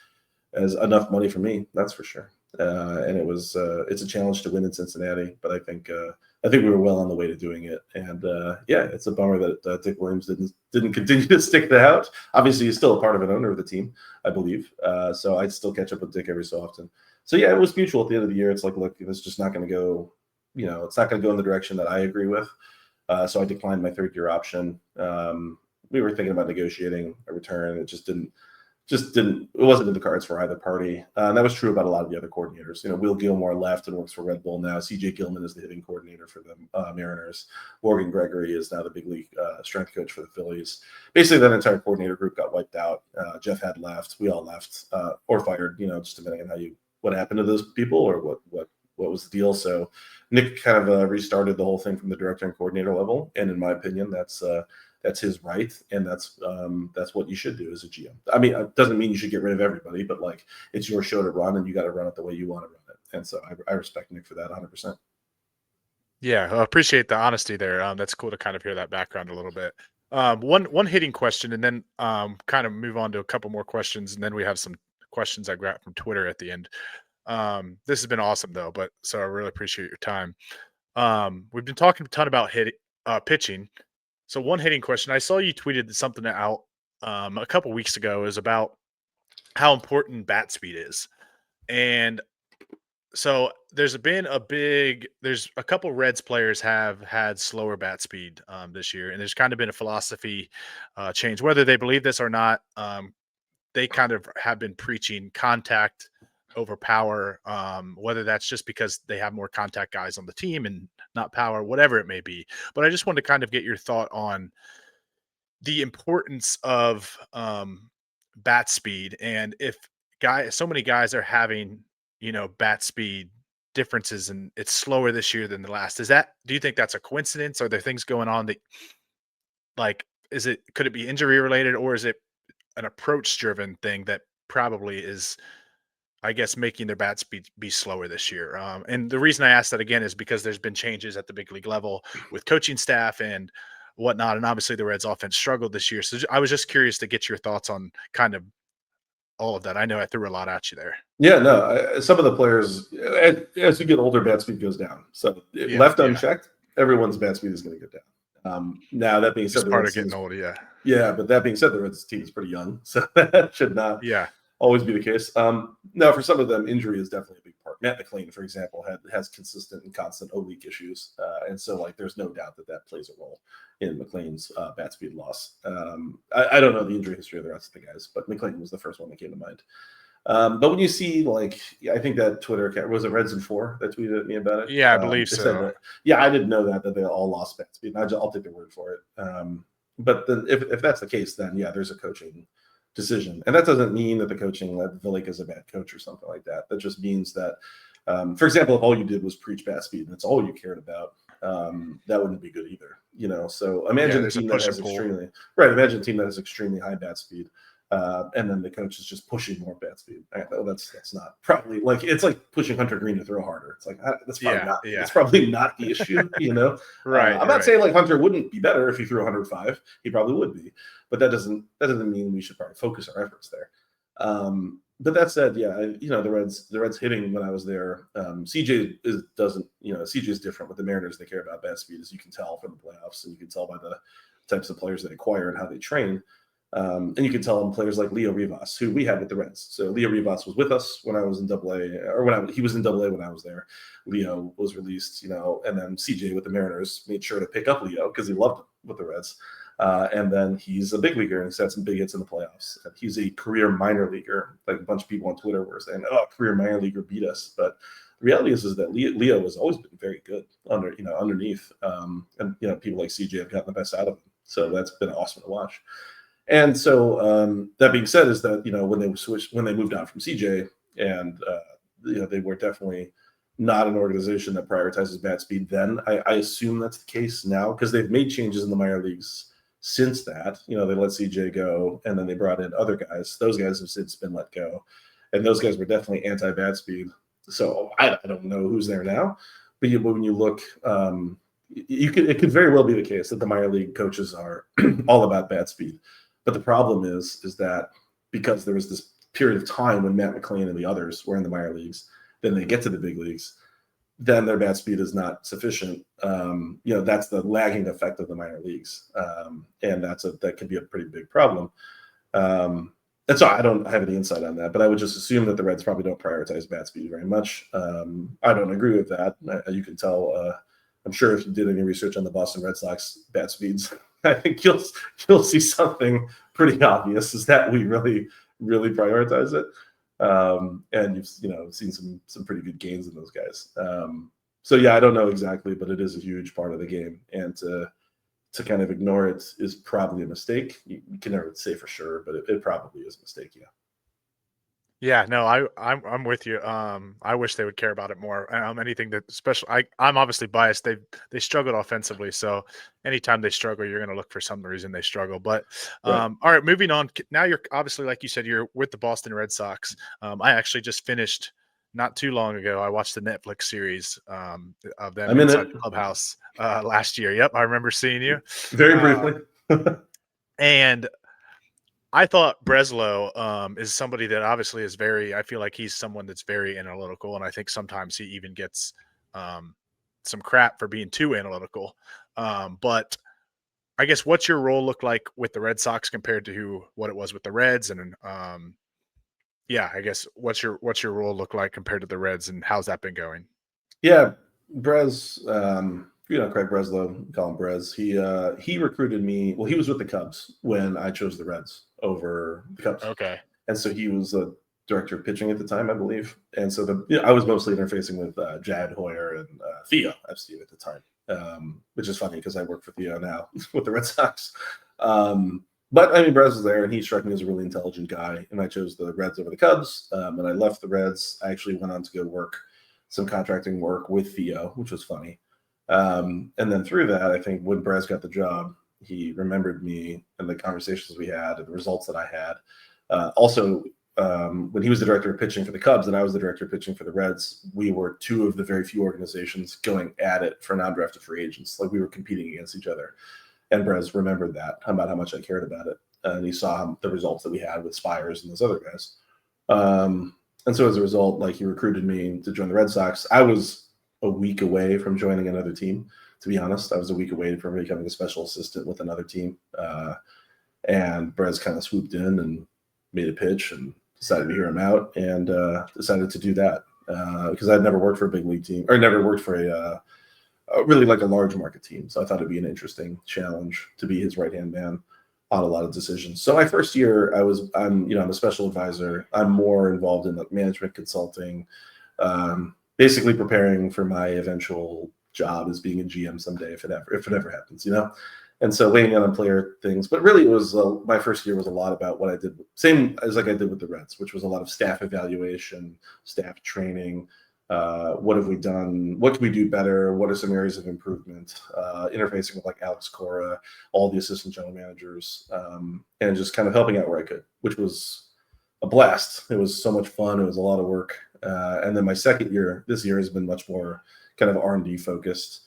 enough money for me, that's for sure. And it's a challenge to win in Cincinnati, but I think we were well on the way to doing it. And yeah, it's a bummer that Dick Williams didn't continue to stick that out. Obviously, he's still a part of an owner of the team, I believe. So I'd still catch up with Dick every so often. So yeah, it was mutual at the end of the year. It's like, look, it's just not going to go. It's not going to go in the direction that I agree with. So I declined my third-year option. We were thinking about negotiating a return. It it wasn't in the cards for either party. And that was true about a lot of the other coordinators. Will Gilmore left and works for Red Bull now. CJ Gilman is the hitting coordinator for the Mariners. Morgan Gregory is now the big league strength coach for the Phillies. Basically, that entire coordinator group got wiped out. Jeff had left. We all left or fired, just depending on what happened to those people or what was the deal. So Nick kind of restarted the whole thing from the director and coordinator level. And in my opinion, that's his right, and that's what you should do as a GM. I mean, it doesn't mean you should get rid of everybody, but like it's your show to run, and you got to run it the way you want to run it. And so I respect Nick for that 100%. Yeah, I appreciate the honesty there. That's cool to kind of hear that background a little bit. One hitting question, and then kind of move on to a couple more questions, and then we have some questions I got from Twitter at the end. This has been awesome though, but so I really appreciate your time. We've been talking a ton about pitching. So one hitting question, I saw you tweeted something out a couple weeks ago, is about how important bat speed is. And so there's a couple Reds players have had slower bat speed this year, and there's kind of been a philosophy change, whether they believe this or not. They kind of have been preaching contact over power, whether that's just because they have more contact guys on the team and not power, whatever it may be. But I just wanted to kind of get your thought on the importance of bat speed, and if so many guys are having bat speed differences and it's slower this year than the last. Do you think that's a coincidence? Are there things going on that, like, could it be injury related, or is it an approach driven thing that probably is, I guess, making their bat speed be slower this year? And the reason I ask that again is because there's been changes at the big league level with coaching staff and whatnot, and obviously the Reds' offense struggled this year. So I was just curious to get your thoughts on kind of all of that. I know I threw a lot at you there. Yeah, no, some of the players, as you get older, bat speed goes down. So Yeah, left yeah, unchecked, everyone's bat speed is going to go down. Now that being said, just the part Reds of team getting is, old. Yeah, yeah, but that being said, the Reds team is pretty young, so that should not yeah, always be the case. No, for some of them, injury is definitely a big part. Matt McLean, for example, has consistent and constant oblique issues, and so like there's no doubt that plays a role in McLean's bat speed loss. I don't know the injury history of the rest of the guys, but McLean was the first one that came to mind. But when you see, like, I think that Twitter account was it Reds and Four that tweeted at me about it. yeah. I believe They said so. that, yeah, I didn't know that they all lost bat speed. I'll take their word for it. But then if that's the case, then yeah, there's a coaching decision, and that doesn't mean that the coaching that Villick is a bad coach or something like that. That just means that, for example, if all you did was preach bat speed and that's all you cared about, that wouldn't be good either. So Yeah, imagine a there's a team that push and has pull. imagine a team that has extremely high bat speed. And then the coach is just pushing more bat speed. That's not probably like it's like pushing Hunter Green to throw harder. It's like that's probably Yeah, not. yeah. It's probably not the issue. Right, I'm not right. saying like Hunter wouldn't be better if he threw 105. He probably would be, but that doesn't mean we should probably focus our efforts there. But that said, yeah, the Reds hitting when I was there. CJ is different with the Mariners. They care about bat speed, as you can tell from the playoffs, and you can tell by the types of players they acquire and how they train. And you can tell them players like Leo Rivas, who we had with the Reds. So Leo Rivas was with us when I was in AA, or he was in AA when I was there. Leo was released, and then CJ with the Mariners made sure to pick up Leo because he loved it with the Reds. And then he's a big leaguer and he's had some big hits in the playoffs. He's a career minor leaguer. Like a bunch of people on Twitter were saying, "Oh, career minor leaguer beat us," but the reality is that Leo has always been very good underneath, and people like CJ have gotten the best out of him. So that's been awesome to watch. And so that being said, is that when they moved on from CJ, and they were definitely not an organization that prioritizes bat speed. Then I assume that's the case now because they've made changes in the minor leagues since that. They let CJ go, and then they brought in other guys. Those guys have since been let go, and those guys were definitely anti bat speed. So I don't know who's there now, but when you look. It could very well be the case that the minor league coaches are all about bat speed. But the problem is that because there was this period of time when Matt McLean and the others were in the minor leagues, then they get to the big leagues, then their bat speed is not sufficient. That's the lagging effect of the minor leagues, and that could be a pretty big problem. And so I don't have any insight on that, but I would just assume that the Reds probably don't prioritize bat speed very much. I don't agree with that. You can tell. I'm sure if you did any research on the Boston Red Sox bat speeds, I think you'll see something pretty obvious is that we really, really prioritize it. And you've seen some pretty good gains in those guys. So yeah, I don't know exactly, but it is a huge part of the game, and to kind of ignore it is probably a mistake. You can never say for sure, but it probably is a mistake. Yeah. Yeah, no, I'm with you. I wish they would care about it more. Anything that special. I'm obviously biased. They struggled offensively, so anytime they struggle, you're going to look for some reason they struggle. But Right. all right, moving on. Now you're obviously, like you said, you're with the Boston Red Sox. I actually just finished not too long ago. I watched the Netflix series of them I'm in inside it the clubhouse last year. Yep, I remember seeing you. very Uh, briefly. and I thought Breslow is somebody that obviously is I feel like he's someone that's very analytical, and I think sometimes he even gets um, some crap for being too analytical. But I guess what's your role look like with the Red Sox compared to what it was with the Reds? And yeah, I guess what's your role look like compared to the Reds, and how's that been going? Yeah, Brez, Craig Breslow, call him Brez. He recruited me. Well, he was with the Cubs when I chose the Reds over the Cubs, Okay. and so he was director of pitching at the time, I believe. And so I was mostly interfacing with Jad Hoyer and Theo Epstein at the time, which is funny because I work for Theo now with the Red Sox. But I mean, Brez was there, and he struck me as a really intelligent guy, and I chose the Reds over the Cubs. And I left the Reds. I actually went on to go work some contracting work with Theo, which was funny. And then through that, I think when Brez got the job, he remembered me and the conversations we had and the results that I had. Also, when he was the director of pitching for the Cubs and I was the director of pitching for the Reds, we were two of the very few organizations going at it for non-drafted free agents. Like we were competing against each other. And Brez remembered that about how much I cared about it. And he saw the results that we had with Spires and those other guys. And so as a result, like he recruited me to join the Red Sox. I was a week away from joining another team. To be honest, I was a week away from becoming a special assistant with another team. And Brez kind of swooped in and made a pitch and decided to hear him out and decided to do that because I'd never worked for a big league team or never worked for a really like a large market team. So I thought it'd be an interesting challenge to be his right-hand man on a lot of decisions. So my first year, I'm a special advisor. I'm more involved in like management consulting, basically preparing for my eventual job as being a GM someday if it ever happens, And so weighing in on player things, but really it was my first year was a lot about what I did, same as like I did with the Reds, which was a lot of staff evaluation, staff training. What have we done? What can we do better? What are some areas of improvement? Interfacing with like Alex Cora, all the assistant general managers, and just kind of helping out where I could, which was a blast. It was so much fun. It was a lot of work. And then my second year, this year has been much more kind of R&D focused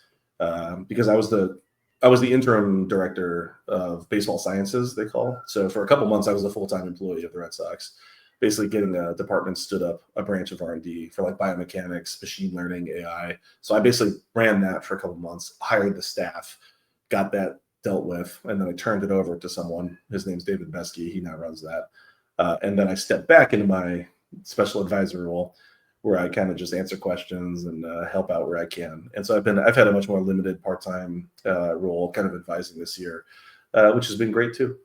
because I was the interim director of baseball sciences, they call. So for a couple months, I was a full-time employee of the Red Sox, basically getting a department stood up, a branch of R&D for like biomechanics, machine learning, AI. So I basically ran that for a couple months, hired the staff, got that dealt with, and then I turned it over to someone. His name's David Besky. He now runs that. And then I stepped back into my special advisor role, where I kind of just answer questions and help out where I can. And so I've had a much more limited part-time role, kind of advising this year, which has been great too.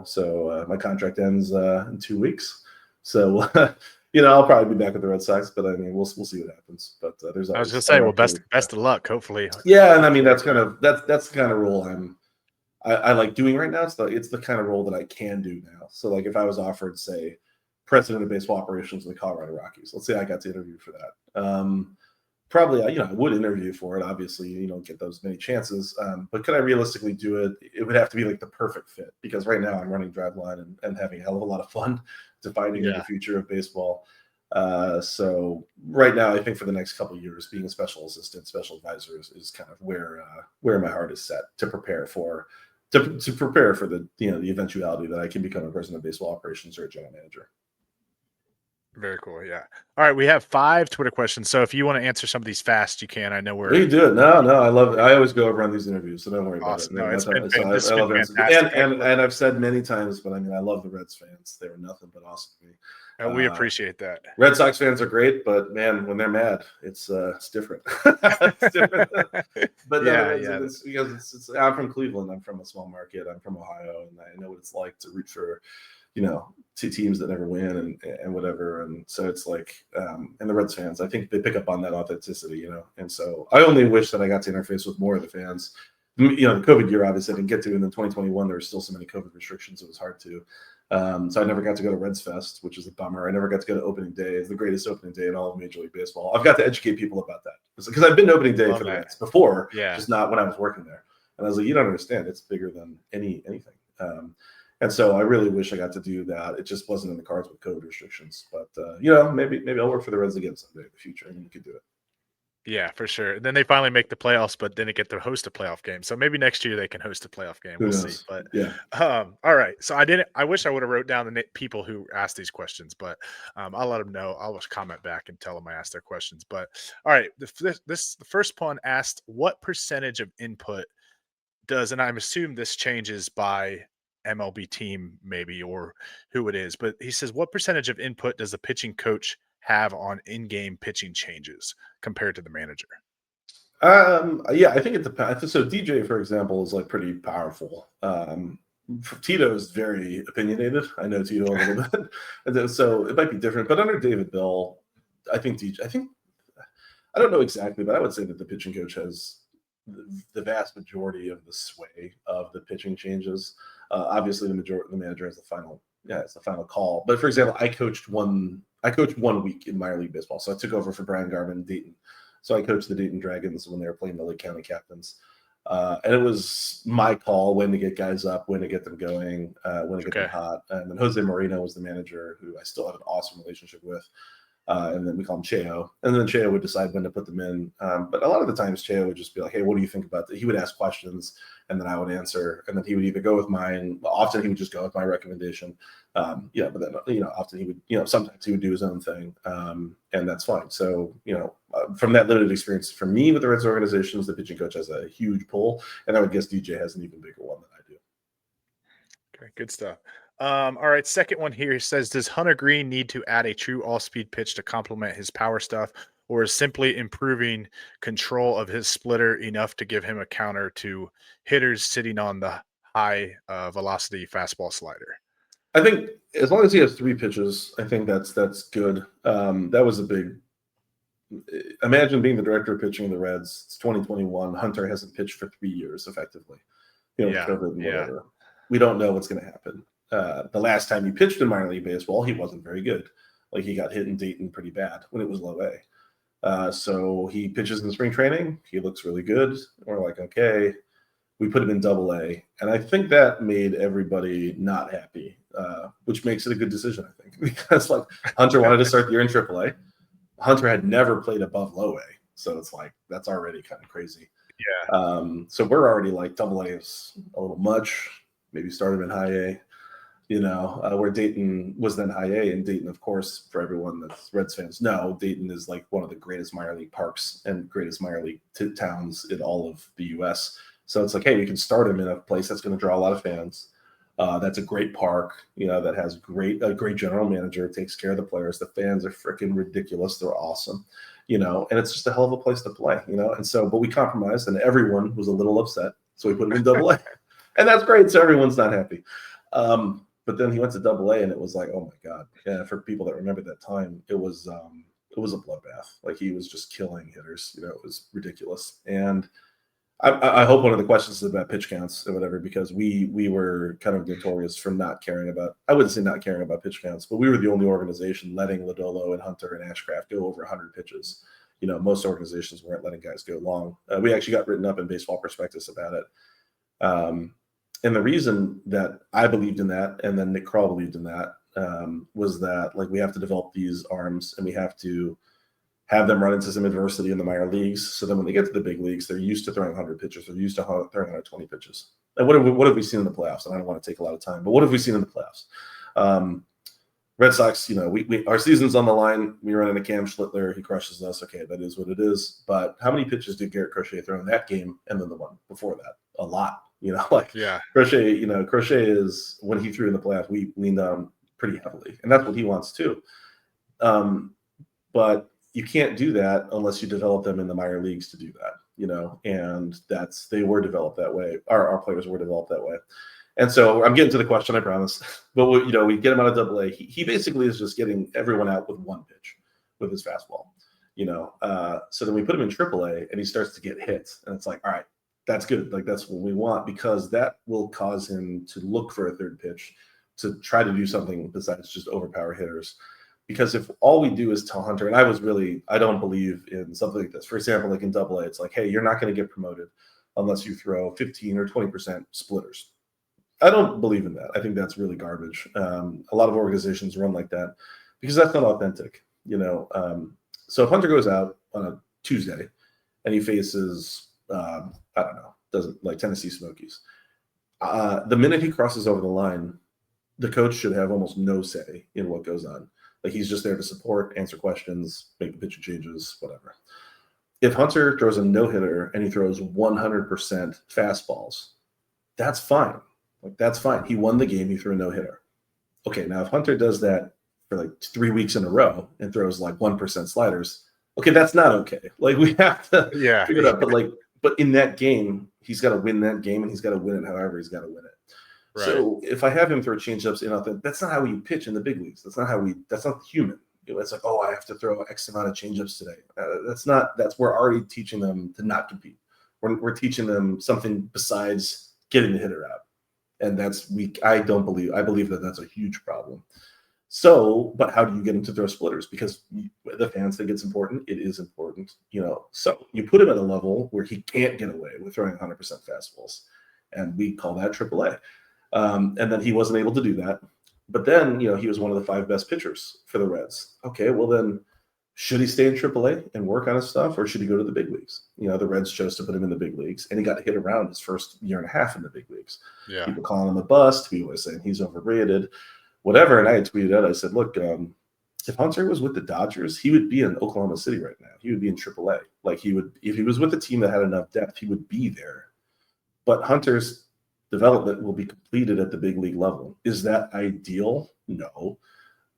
So my contract ends in 2 weeks. So I'll probably be back with the Red Sox, but I mean we'll see what happens. But there's I was just saying, well, best of luck. Hopefully. Yeah, and I mean that's the kind of role I like doing right now. It's the kind of role that I can do now. So like if I was offered, say, president of baseball operations of the Colorado Rockies. Let's say I got to interview for that. Probably, I would interview for it. Obviously, you don't get those many chances. But could I realistically do it? It would have to be like the perfect fit because right now I'm running Driveline and having a hell of a lot of fun defining the future of baseball. So right now, I think for the next couple of years, being a special assistant, special advisor is kind of where my heart is set to prepare for the the eventuality that I can become a president of baseball operations or a general manager. Very cool. Yeah. All right. We have 5 Twitter questions. So if you want to answer some of these fast, you can. I know we're. You do it. No, I love it. I always go over on these interviews, so don't worry awesome. about it. No, it's been I love fantastic. And I've said many times, but I mean, I love the Reds fans. They were nothing but awesome to me. We appreciate that. Red Sox fans are great, but man, when they're mad, it's different. It's different. But because I'm from Cleveland. I'm from a small market. I'm from Ohio, and I know what it's like to root for, two teams that never win and whatever. And so it's like, and the Reds fans, I think they pick up on that authenticity, And so I only wish that I got to interface with more of the fans. The COVID year, obviously, I didn't get to. And then 2021, there were still so many COVID restrictions. It was hard to. So I never got to go to Reds Fest, which is a bummer. I never got to go to opening day. It's the greatest opening day in all of Major League Baseball. I've got to educate people about that because I've been to opening day for the Reds before, just not when I was working there. And I was like, you don't understand. It's bigger than anything. And so I really wish I got to do that. It just wasn't in the cards with COVID restrictions. But, maybe I'll work for the Reds again someday in the future, and you could do it. Yeah, for sure. And then they finally make the playoffs, but then they get to host a playoff game. So maybe next year they can host a playoff game. We'll see. But yeah. All right. So I wish I would have wrote down the people who asked these questions, but I'll let them know. I'll just comment back and tell them I asked their questions. But all right, the first one asked, what percentage of input does, and I'm assuming this changes by MLB team maybe or who it is, but he says, what percentage of input does the pitching coach have on in-game pitching changes compared to the manager? Yeah, I think it depends. So DJ, for example, is like pretty powerful. Tito is very opinionated. I know Tito a little bit, and so it might be different. But under David Bell, I think I don't know exactly, but I would say that the pitching coach has the vast majority of the sway of the pitching changes. Obviously, the manager has the final, it's the final call. But for example, I coached 1 week in minor league baseball, so I took over for Brian Garvin in Dayton. So I coached the Dayton Dragons when they were playing the Lake County Captains. And it was my call when to get guys up, when to get them going, when to get them hot. And then Jose Marino was the manager, who I still have an awesome relationship with. And then we call him Cheo. And then Cheo would decide when to put them in. But a lot of the times Cheo would just be like, hey, what do you think about that? He would ask questions, and then I would answer. And then he would either go with mine. Often he would just go with my recommendation. But then, often he would, sometimes he would do his own thing. And that's fine. So, from that limited experience, for me with the Reds organizations, the pitching coach has a huge pull. And I would guess DJ has an even bigger one than I do. Okay, good stuff. All right, second one here says, does Hunter Green need to add a true all-speed pitch to complement his power stuff, or is simply improving control of his splitter enough to give him a counter to hitters sitting on the high velocity fastball slider? I think as long as he has 3 pitches, I think that's good. That was a big. Imagine being the director of pitching of the Reds. It's 2021. Hunter hasn't pitched for 3 years effectively. COVID and whatever. We don't know what's going to happen. The last time he pitched in minor league baseball, he wasn't very good. Like, he got hit in Dayton pretty bad when it was low A. So he pitches in spring training. He looks really good. We're like, okay, we put him in double A. And I think that made everybody not happy, which makes it a good decision, I think, because Hunter wanted to start the year in triple A. Hunter had never played above low A. So it's like, that's already kind of crazy. Yeah. So we're already like double A is a little much. Maybe start him in high A. Where Dayton was then high A, and Dayton, of course, for everyone that's Reds fans know, Dayton is like one of the greatest minor league parks and greatest minor league towns in all of the U.S. So it's like, hey, we can start him in a place that's going to draw a lot of fans. That's a great park, that has a great general manager, takes care of the players. The fans are freaking ridiculous. They're awesome, and it's just a hell of a place to play, And so, but we compromised, and everyone was a little upset. So we put him in double A, and that's great. So everyone's not happy. But then he went to double A, and it was like, oh my God. Yeah, for people that remember that time, it was a bloodbath. Like, he was just killing hitters. It was ridiculous. And I hope one of the questions is about pitch counts or whatever, because we were kind of notorious for not caring about, I wouldn't say not caring about pitch counts, but we were the only organization letting Lodolo and Hunter and Ashcraft go over 100 pitches. Most organizations weren't letting guys go long. We actually got written up in Baseball Prospectus about it. And the reason that I believed in that, and then Nick Krall believed in that, was that, like, we have to develop these arms, and we have to have them run into some adversity in the minor leagues, so then when they get to the big leagues, they're used to throwing 100 pitches. They're used to throwing 120 pitches. And what have we seen in the playoffs? And I don't want to take a lot of time, but what have we seen in the playoffs? Red Sox, our season's on the line. We run into Cam Schlittler. He crushes us. Okay, that is what it is. But how many pitches did Garrett Crochet throw in that game and then the one before that? A lot. Crochet is, when he threw in the playoffs, we leaned on pretty heavily, and that's what he wants too. But you can't do that unless you develop them in the minor leagues to do that, and they were developed that way. Our players were developed that way. And so I'm getting to the question, I promise. But we get him out of double A. He basically is just getting everyone out with one pitch with his fastball, So then we put him in triple A, and he starts to get hits, and it's like, all right, that's good. Like, that's what we want, because that will cause him to look for a third pitch, to try to do something besides just overpower hitters. Because if all we do is tell Hunter, and I don't believe in something like this. For example, like in double A, it's like, hey, you're not going to get promoted unless you throw 15 or 20% splitters. I don't believe in that. I think that's really garbage. A lot of organizations run like that because that's not authentic, So if Hunter goes out on a Tuesday and he faces, I don't know, doesn't like Tennessee Smokies, the minute he crosses over the line, the coach should have almost no say in what goes on. Like, he's just there to support, answer questions, make the pitching changes, whatever. If Hunter throws a no-hitter and he throws 100% fastballs, that's fine. Like, that's fine. He won the game. He threw a no-hitter. Okay, now if Hunter does that for like 3 weeks in a row and throws like 1% sliders, okay, that's not okay. Like, we have to figure it out. But in that game, he's got to win that game, and he's got to win it however he's got to win it. Right. So if I have him throw changeups in out there, that's not how we pitch in the big leagues. That's not human. It's like, oh, I have to throw X amount of changeups today. We're already teaching them to not compete. We're teaching them something besides getting the hitter out. And that's weak. I believe that that's a huge problem. So, but how do you get him to throw splitters? Because the fans think it's important. It is important, So you put him at a level where he can't get away with throwing 100% fastballs, and we call that AAA. And then he wasn't able to do that. But then, he was one of the 5 best pitchers for the Reds. Okay, well then, should he stay in AAA and work on his stuff, or should he go to the big leagues? The Reds chose to put him in the big leagues, and he got hit around his first year and a half in the big leagues. Yeah. People calling him a bust. People were saying he's overrated, whatever. And I had tweeted out, I said, look, if Hunter was with the Dodgers, he would be in Oklahoma City right now. He would be in AAA. Like if he was with a team that had enough depth, he would be there. But Hunter's development will be completed at the big league level. Is that ideal? No.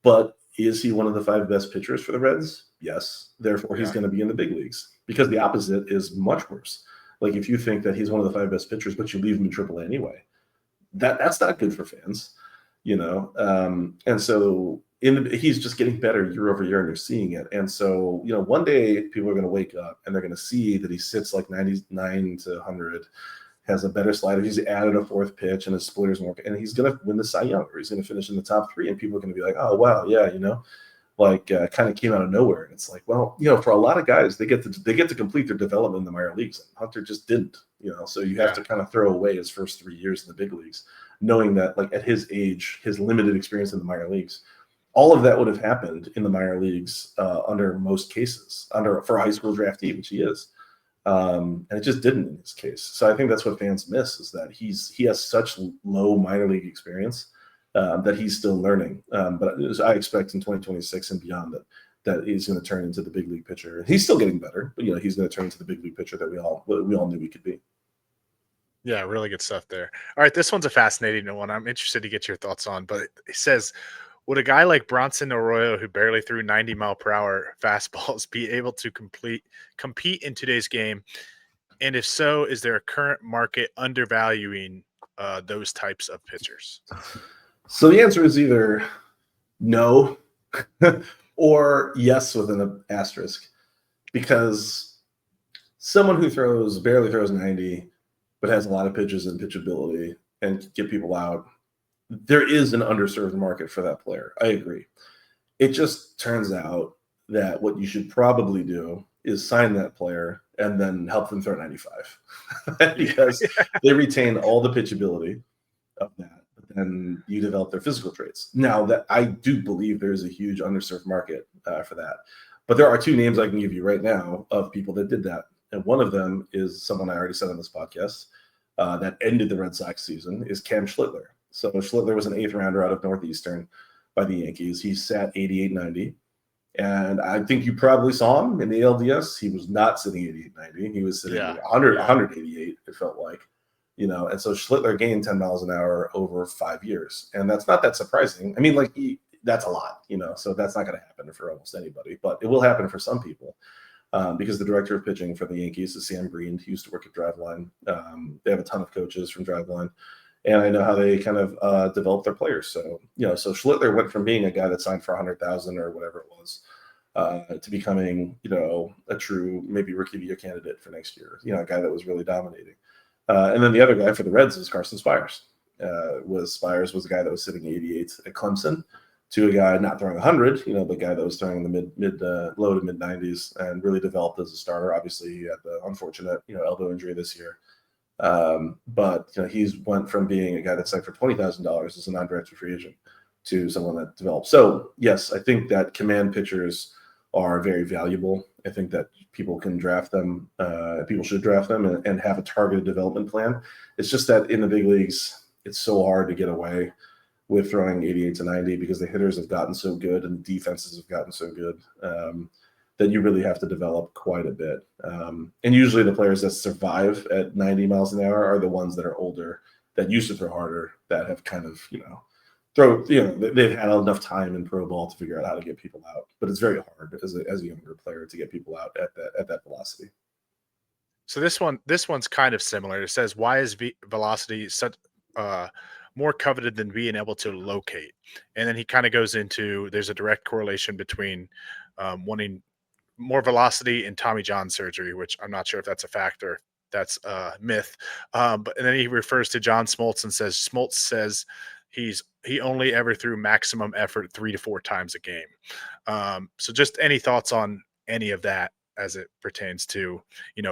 But is he one of the 5 best pitchers for the Reds? Yes. Therefore, he's going to be in the big leagues, because the opposite is much worse. Like if you think that he's one of the 5 best pitchers, but you leave him in AAA anyway, that's not good for fans, and so he's just getting better year over year, and you're seeing it. And so, one day people are going to wake up and they're going to see that he sits like 99 to 100, has a better slider. He's added a 4th pitch, and his splitters more, and he's going to win the Cy Young, or he's going to finish in the top 3, and people are going to be like, oh, wow, yeah, kind of came out of nowhere. And it's like, well, for a lot of guys, they get to complete their development in the minor leagues. And Hunter just didn't, so you have to kind of throw away his first 3 years in the big leagues, knowing that like at his age, his limited experience in the minor leagues, all of that would have happened in the minor leagues under most cases, for a high school draftee, which he is. And it just didn't in his case. So I think that's what fans miss, is that he has such low minor league experience that he's still learning. But I expect in 2026 and beyond that he's going to turn into the big league pitcher. He's still getting better, but he's going to turn into the big league pitcher that we all knew he could be. Yeah, really good stuff there. All right, this one's a fascinating one. I'm interested to get your thoughts on, but it says, would a guy like Bronson Arroyo, who barely threw 90-mile-per-hour fastballs, be able to compete in today's game? And if so, is there a current market undervaluing those types of pitchers? So the answer is either no or yes with an asterisk, because someone who barely throws 90 but has a lot of pitches and pitchability and get people out, there is an underserved market for that player. I agree. It just turns out that what you should probably do is sign that player and then help them throw 95 because they retain all the pitchability of that, but then you develop their physical traits. Now, that I do believe there is a huge underserved market for that. But there are 2 names I can give you right now of people that did that. And one of them is someone I already said on this podcast that ended the Red Sox season, is Cam Schlittler. So Schlittler was an 8th rounder out of Northeastern by the Yankees. He sat 88-90. And I think you probably saw him in the LDS. He was not sitting 88-90. He was sitting 188, it felt like. And so Schlittler gained 10 miles an hour over 5 years. And that's not that surprising. I mean, that's a lot, so that's not going to happen for almost anybody. But it will happen for some people. Because the director of pitching for the Yankees is Sam Green. He used to work at Driveline. They have a ton of coaches from Driveline, and I know how they kind of develop their players. So, so Schlittler went from being a guy that signed for 100,000 or whatever it was to becoming, a true maybe rookie of the year candidate for next year. A guy that was really dominating. And then the other guy for the Reds is Carson Spires. Spires was a guy that was sitting 88 at Clemson, to a guy not throwing 100, the guy that was throwing in the low to mid 90s and really developed as a starter. Obviously, he had the unfortunate, elbow injury this year. But he's went from being a guy that signed for $20,000 as a non-drafted free agent to someone that developed. So yes, I think that command pitchers are very valuable. I think that people can draft them. People should draft them and have a targeted development plan. It's just that in the big leagues, it's so hard to get away with throwing 88 to 90 because the hitters have gotten so good and the defenses have gotten so good that you really have to develop quite a bit. And usually the players that survive at 90 miles an hour are the ones that are older, that used to throw harder, that have kind of, they've had enough time in pro ball to figure out how to get people out. But it's very hard as a younger player to get people out at that velocity. So this one's kind of similar. It says, why is velocity such more coveted than being able to locate. And then he kind of goes into there's a direct correlation between wanting more velocity and Tommy John surgery, which I'm not sure if that's a fact or that's a myth. But and then he refers to John Smoltz and says Smoltz says he only ever threw maximum effort 3 to 4 times a game. So just any thoughts on any of that as it pertains to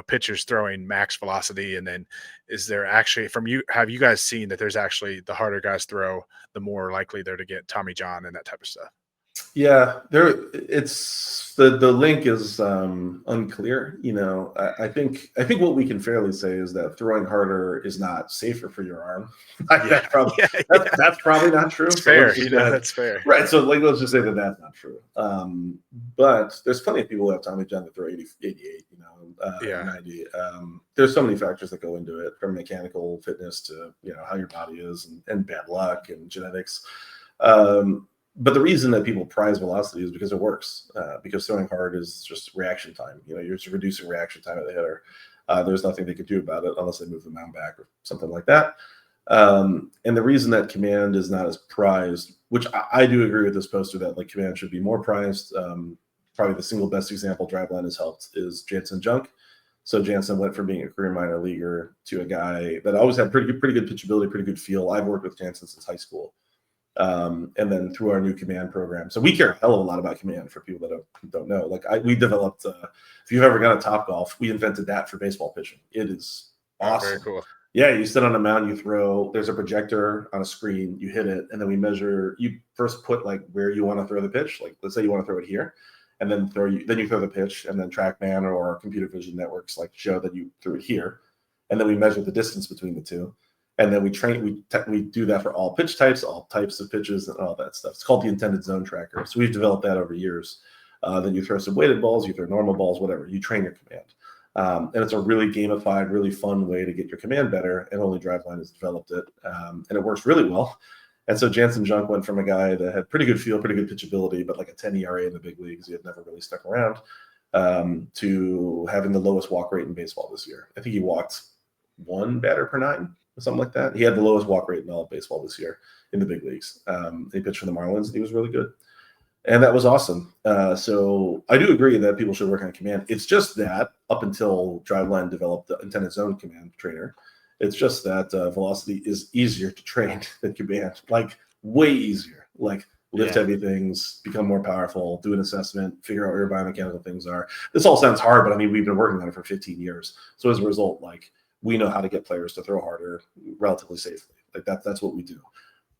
pitchers throwing max velocity, and then is there actually from you have you guys seen that there's actually the harder guys throw, the more likely they're to get Tommy John and that type of stuff? Yeah, it's the link is unclear. I think what we can fairly say is that throwing harder is not safer for your arm. Yeah, That's probably not true. it's So let's fair. just go ahead. That's fair. Right. So let's just say that that's not true. But there's plenty of people who have Tommy John that throw 80, 88, Yeah. 90. There's so many factors that go into it, from mechanical fitness to how your body is, and bad luck and genetics. But the reason that people prize velocity is because it works. Because throwing hard is just reaction time. You're just reducing reaction time at the hitter. There's nothing they could do about it unless they move the mound back or something like that. And the reason that command is not as prized, which I do agree with this poster that like command should be more prized. Probably the single best example Driveline has helped is Jansen Junk. So Jansen went from being a career minor leaguer to a guy that always had pretty good pitchability, pretty good feel. I've worked with Jansen since high school. And then through our new command program. So we care a hell of a lot about command for people that don't know. Like we developed, if you've ever gone to Top Golf, we invented that for baseball pitching. It is awesome. Very cool. Yeah, you sit on a mound, you throw, there's a projector on a screen, you hit it, and then we measure, you first put like where you want to throw the pitch. Like let's say you want to throw it here, and then you throw the pitch, and then TrackMan or our computer vision networks like show that you threw it here. And then we measure the distance between the two. And then we do that for all pitch types, all types of pitches, and all that stuff. It's called the intended zone tracker. So we've developed that over years. Then you throw some weighted balls, you throw normal balls, whatever. You train your command. And it's a really gamified, really fun way to get your command better. And only Driveline has developed it. And it works really well. And so Jansen Junk went from a guy that had pretty good feel, pretty good pitchability, but like a 10 ERA in the big leagues. He had never really stuck around, to having the lowest walk rate in baseball this year. I think he walked 1 batter per 9. Or something like that. He had the lowest walk rate in all of baseball this year in the big leagues. He pitched for the Marlins, and he was really good. And that was awesome. So I do agree that people should work on command. It's just that up until Driveline developed the intended zone command trainer, it's just that velocity is easier to train than command, like way easier. Like lift heavy things, become more powerful, do an assessment, figure out where your biomechanical things are. This all sounds hard, but I mean, we've been working on it for 15 years. So as a result, like, we know how to get players to throw harder relatively safely. Like that's what we do.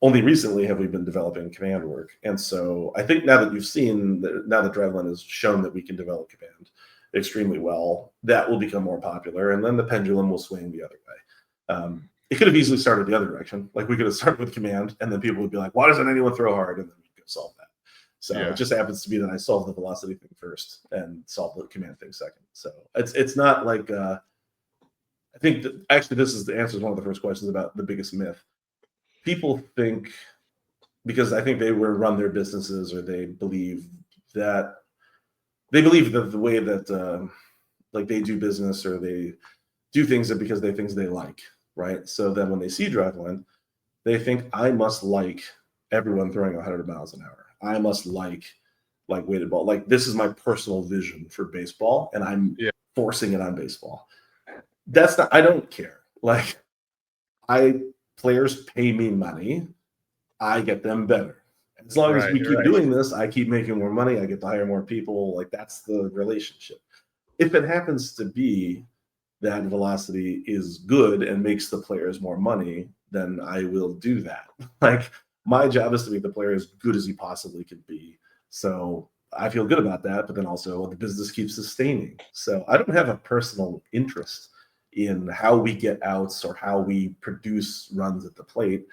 Only recently have we been developing command work. And so I think now that you've seen now that Driveline has shown that we can develop command extremely well, that will become more popular. And then the pendulum will swing the other way. It could have easily started the other direction. Like we could have started with command, and then people would be like, why doesn't anyone throw hard? And then we could solve that. So it just happens to be that I solved the velocity thing first and solved the command thing second. So it's not like I think that actually this is the answer to one of the first questions about the biggest myth. People think, because I think they run their businesses, or they believe that the way that like they do business, or they do things because they things they like, right? So then when they see Driveline, they think I must like everyone throwing 100 miles an hour. I must like weighted ball. Like this is my personal vision for baseball, and I'm forcing it on baseball. That's not, I don't care. Like players pay me money. I get them better. As long as we keep doing this, I keep making more money. I get to hire more people. Like that's the relationship. If it happens to be that velocity is good and makes the players more money, then I will do that. Like my job is to make the player as good as he possibly could be. So I feel good about that, but then also the business keeps sustaining. So I don't have a personal interest in how we get outs or how we produce runs at the plate.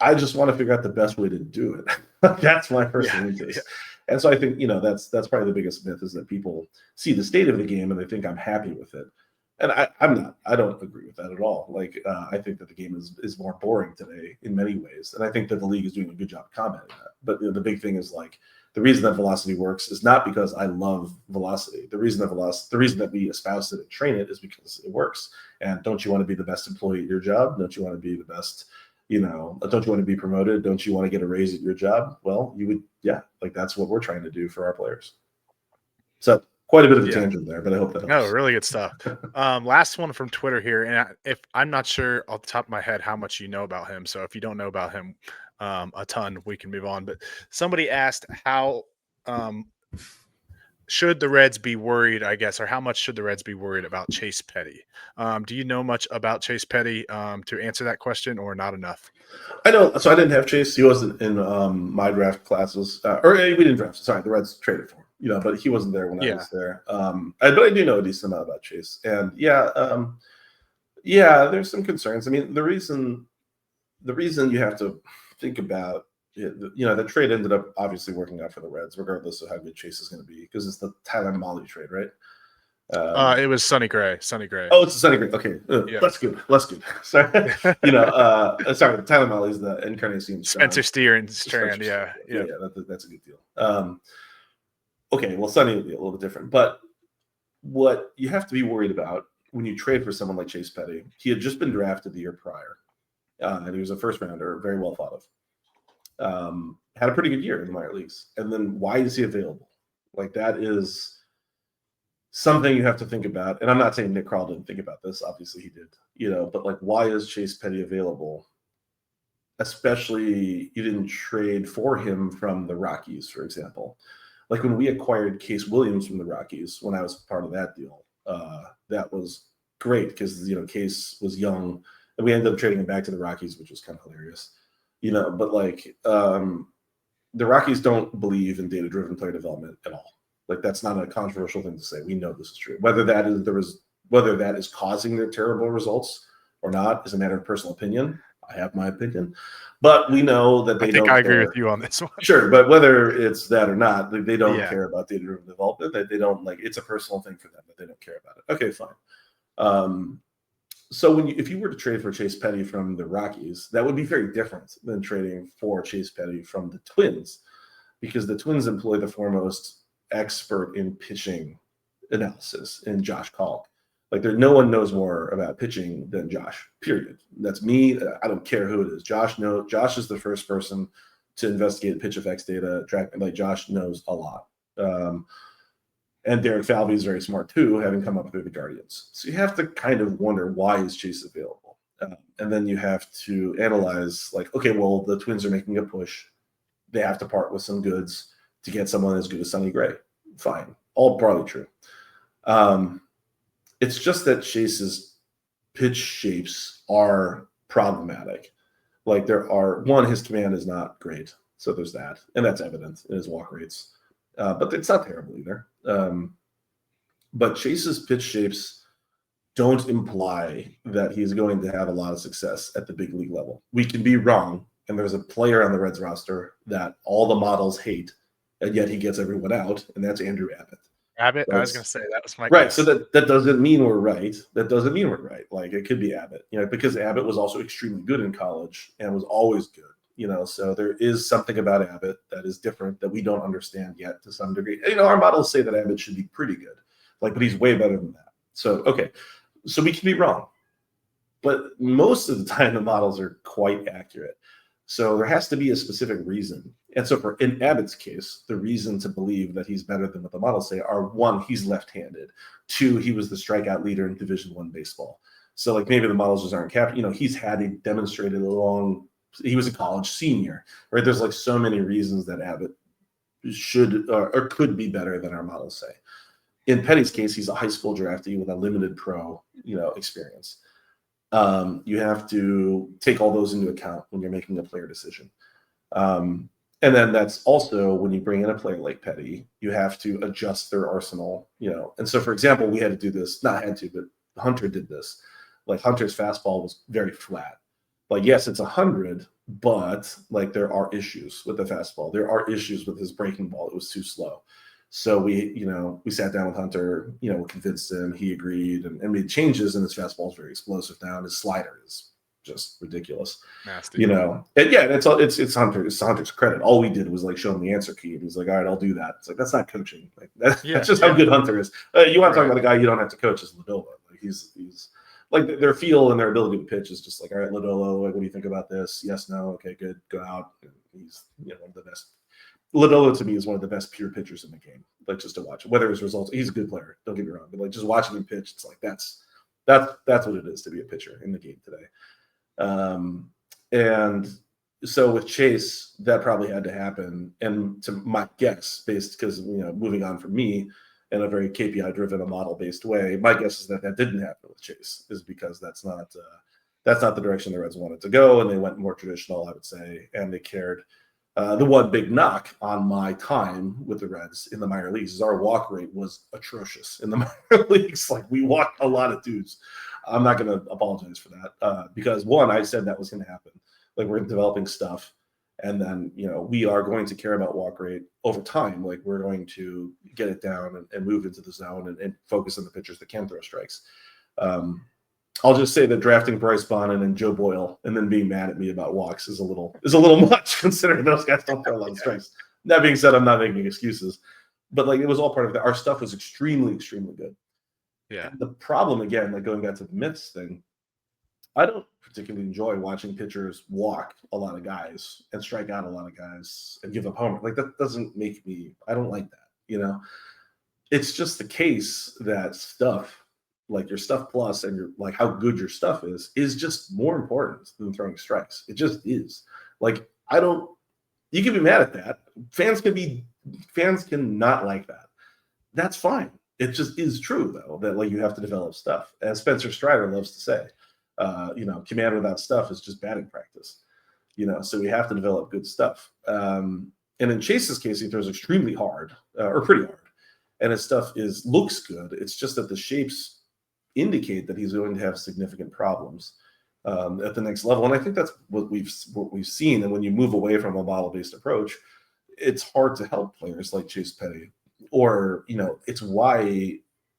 I just want to figure out the best way to do it. That's my personal interest. And so I think, that's probably the biggest myth, is that people see the state of the game and they think I'm happy with it. And I'm not. I don't agree with that at all. Like, I think that the game is more boring today in many ways. And I think that the league is doing a good job combating that. But the big thing is, like, the reason that velocity works is not because I love velocity. The reason that we espouse it and train it is because it works. And don't you want to be the best employee at your job? Don't you want to be the best Don't you want to be promoted? Don't you want to get a raise at your job? Well, you would, yeah, like that's what we're trying to do for our players. So quite a bit of a tangent there, but I hope that helps. No, really good stuff. Last one from Twitter here, and if I'm not sure off the top of my head how much you know about him, so if you don't know about him a ton, we can move on. But somebody asked how should the Reds be worried, I guess, or how much should the Reds be worried about Chase Petty? Do you know much about Chase Petty to answer that question, or not enough? I know. So I didn't have Chase. He wasn't in my draft classes, or we didn't draft. Sorry, the Reds traded for him. But he wasn't there when I was there. But I do know a decent amount about Chase, and there's some concerns. I mean, the reason you have to think about the trade ended up obviously working out for the Reds, regardless of how good Chase is going to be, because it's the Tyler Mahle trade, right? It was Sonny Gray. Oh, it's a Sonny Gray. Okay, less good. Sorry, sorry. Tyler Mahle's the Encarnacion. Spencer Steer and Strand. Yeah. That's a good deal. Okay, well, Sonny will be a little bit different, but what you have to be worried about when you trade for someone like Chase Petty, he had just been drafted the year prior, and he was a first rounder, very well thought of. Had a pretty good year in the minor leagues, and then why is he available? Like, that is something you have to think about. And I'm not saying Nick Krall didn't think about this. Obviously he did, but like, why is Chase Petty available? Especially you didn't trade for him from the Rockies, for example. Like when we acquired Case Williams from the Rockies, when I was part of that deal, that was great because, Case was young and we ended up trading him back to the Rockies, which was kind of hilarious, but like, the Rockies don't believe in data-driven player development at all. Like, that's not a controversial thing to say. We know this is true. Whether that is causing their terrible results or not is a matter of personal opinion. I have my opinion, but we know that they don't. I agree with you on this one. Sure, but whether it's that or not, they don't care about data-driven development. They don't like. It's a personal thing for them, but they don't care about it. Okay, fine. So if you were to trade for Chase Petty from the Rockies, that would be very different than trading for Chase Petty from the Twins, because the Twins employ the foremost expert in pitching analysis in Josh Kalk. Like, no one knows more about pitching than Josh, period. That's me. I don't care who it is. Josh is the first person to investigate pitch effects data. Josh knows a lot. And Derek Falvey is very smart too, having come up through the Guardians. So you have to kind of wonder, why is Chase available? And then you have to analyze, like, okay, well, the Twins are making a push. They have to part with some goods to get someone as good as Sonny Gray. Fine. All probably true. It's just that Chase's pitch shapes are problematic. Like, his command is not great. So there's that. And that's evident in his walk rates. But it's not terrible either. But Chase's pitch shapes don't imply that he's going to have a lot of success at the big league level. We can be wrong. And there's a player on the Reds roster that all the models hate, and yet he gets everyone out, and that's Andrew Abbott. I was going to say that was my right. guess. So that doesn't mean we're right. That doesn't mean we're right. Like, it could be Abbott, because Abbott was also extremely good in college and was always good. So there is something about Abbott that is different that we don't understand yet to some degree. Our models say that Abbott should be pretty good, but he's way better than that. So, okay. So we can be wrong, but most of the time the models are quite accurate. So there has to be a specific reason. And so in Abbott's case, the reason to believe that he's better than what the models say are: one, he's left-handed; two, he was the strikeout leader in Division I baseball. So like, maybe the models just aren't captured. He's had a demonstrated he was a college senior, right? There's like so many reasons that Abbott should or could be better than our models say. In Petty's case, he's a high school draftee with a limited pro, experience. You have to take all those into account when you're making a player decision. And then that's also when you bring in a player like Petty, you have to adjust their arsenal, And so, for example, we had to do this, not had to, but Hunter did this. Like, Hunter's fastball was very flat. Like, yes, it's 100, but like, there are issues with the fastball. There are issues with his breaking ball. It was too slow. So we sat down with Hunter, convinced him, he agreed, and made changes, and his fastball is very explosive now, and his slider is just ridiculous. Nasty. And yeah, it's Hunter's credit. All we did was like show him the answer key, and he's like, all right, I'll do that. It's like, that's not coaching. Like, that's just how good Hunter is. You want to talk about a guy you don't have to coach is Lavilla. Like, he's like their feel and their ability to pitch is just like, all right, Lodolo, like, what do you think about this? Yes, no, okay, good, go out. And he's one of the best. Lodolo to me is one of the best pure pitchers in the game. Like just to watch, whether his results, he's a good player. Don't get me wrong, but like just watching him pitch, it's like that's what it is to be a pitcher in the game today. And so with Chase, that probably had to happen. And to my guess, based because moving on from me in a very KPI driven, a model based way, my guess is that didn't happen with Chase, is because that's not the direction the Reds wanted to go, and they went more traditional, I would say, and they cared. The one big knock on my time with the Reds in the minor leagues is our walk rate was atrocious in the minor leagues. Like we walked a lot of dudes. I'm not going to apologize for that because one, I said that was going to happen. Like we're developing stuff, and then we are going to care about walk rate over time. Like we're going to get it down and move into the zone and focus on the pitchers that can throw strikes. I'll just say that drafting Bryce Bonnin and Joe Boyle and then being mad at me about walks is a little much, considering those guys don't throw a lot of strikes. That being said, I'm not making excuses, but like it was all part of that. Our stuff was extremely, extremely good. Yeah. And the problem, again, like going back to the myths thing, I don't particularly enjoy watching pitchers walk a lot of guys and strike out a lot of guys and give up homers. Like that doesn't make me. I don't like that. It's just the case that stuff, like your stuff plus and your like how good your stuff is just more important than throwing strikes. It just is. Like you can be mad at that. Fans can not like that. That's fine. It just is true though that like you have to develop stuff. As Spencer Strider loves to say, command without stuff is just batting practice. So we have to develop good stuff. And in Chase's case, he throws extremely hard or pretty hard, and his stuff looks good. It's just that the shapes indicate that he's going to have significant problems at the next level. And I think that's what we've seen. And when you move away from a model-based approach, it's hard to help players like Chase Petty, or, it's why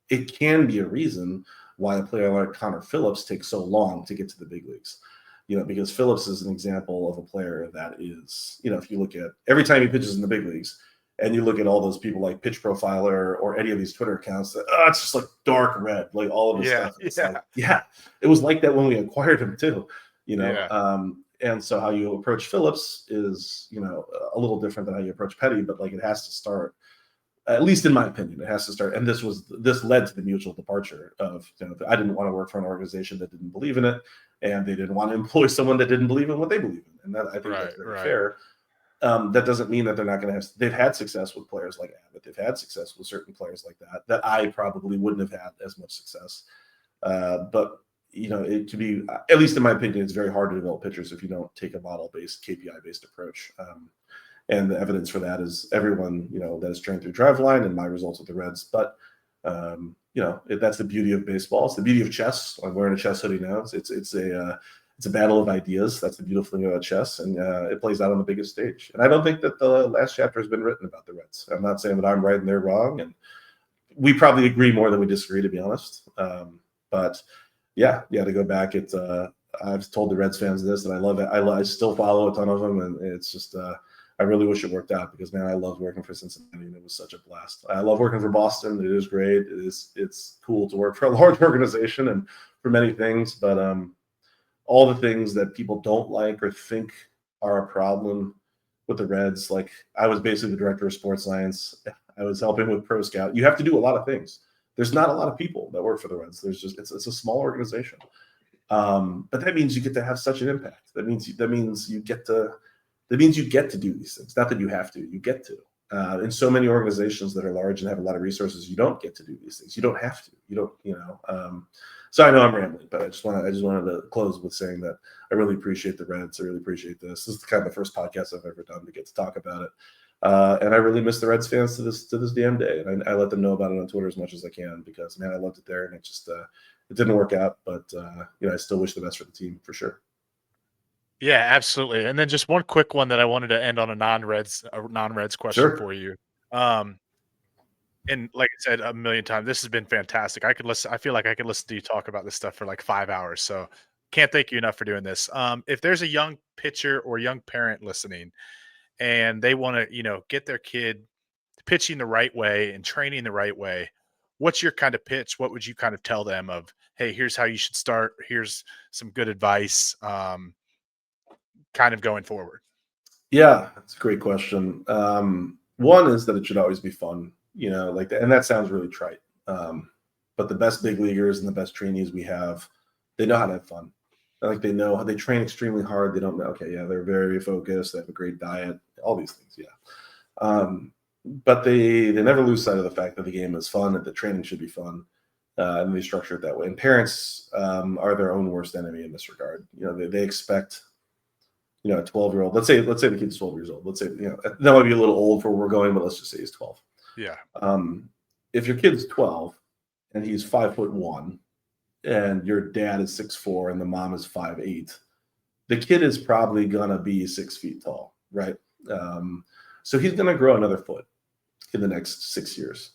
it can be a reason why a player like Connor Phillips takes so long to get to the big leagues. Because Phillips is an example of a player that is, if you look at every time he pitches in the big leagues, and you look at all those people like Pitch Profiler or any of these Twitter accounts, it's just like dark red, like all of his stuff. It's like, it was like that when we acquired him too, and so how you approach Phillips is, a little different than how you approach Petty, but like it has to start, at least in my opinion, it has to start. And this led to the mutual departure of, I didn't want to work for an organization that didn't believe in it, and they didn't want to employ someone that didn't believe in what they believe in. And that I think that's very fair. That doesn't mean that they're not going to have. They've had success with players like Abbott. They've had success with certain players like that I probably wouldn't have had as much success. But it to be, at least in my opinion, it's very hard to develop pitchers if you don't take a model-based, KPI-based approach. And the evidence for that is everyone that is trained through Driveline and my results with the Reds. But that's the beauty of baseball. It's the beauty of chess. I'm wearing a chess hoodie now. It's a battle of ideas. That's the beautiful thing about chess, and it plays out on the biggest stage. And I don't think that the last chapter has been written about the Reds. I'm not saying that I'm right and they're wrong, and we probably agree more than we disagree, to be honest. But to go back, I've told the Reds fans this, that I love it. I still follow a ton of them, and it's just I really wish it worked out because, man, I loved working for Cincinnati, and it was such a blast. I love working for Boston. It is great. It's cool to work for a large organization and for many things, but all the things that people don't like or think are a problem with the Reds. Like I was basically the director of sports science. I was helping with Pro Scout. You have to do a lot of things. There's not a lot of people that work for the Reds. It's a small organization. But that means you get to have such an impact. That means you get to do these things. Not that you have to, you get to. In so many organizations that are large and have a lot of resources, you don't get to do these things. You don't have to. You don't, so I know I'm rambling, but I just wanted to close with saying that I really appreciate the Reds. I really appreciate this. This is kind of the first podcast I've ever done to get to talk about it. And I really miss the Reds fans to this damn day. And I let them know about it on Twitter as much as I can because, man, I loved it there. And it just, it didn't work out, but I still wish the best for the team for sure. Yeah, absolutely. And then just one quick one that I wanted to end on a non-Reds question for you. And like I said a million times, this has been fantastic. I feel like I could listen to you talk about this stuff for like 5 hours. So can't thank you enough for doing this. If there's a young pitcher or young parent listening and they want to, get their kid pitching the right way and training the right way, what's your kind of pitch? What would you kind of tell them of, hey, here's how you should start. Here's some good advice, kind of going forward? Yeah, that's a great question. One is that it should always be fun, like that, and that sounds really trite. Um, but the best big leaguers and the best trainees we have, they know how to have fun. Like they know how they train extremely hard. They don't know. Okay, yeah, they're very focused. They have a great diet. All these things. Yeah. Um, but they never lose sight of the fact that the game is fun and the training should be fun, and they structure it that way. And parents are their own worst enemy in this regard. They expect a 12-year-old. Let's say the kid's 12 years old. Let's say that might be a little old for where we're going, but let's just say he's 12. Yeah. If your kid's 12 and he's 5'1" and your dad is 6'4" and the mom is 5'8", the kid is probably gonna be 6 feet tall, right? So he's gonna grow another foot in the next 6 years.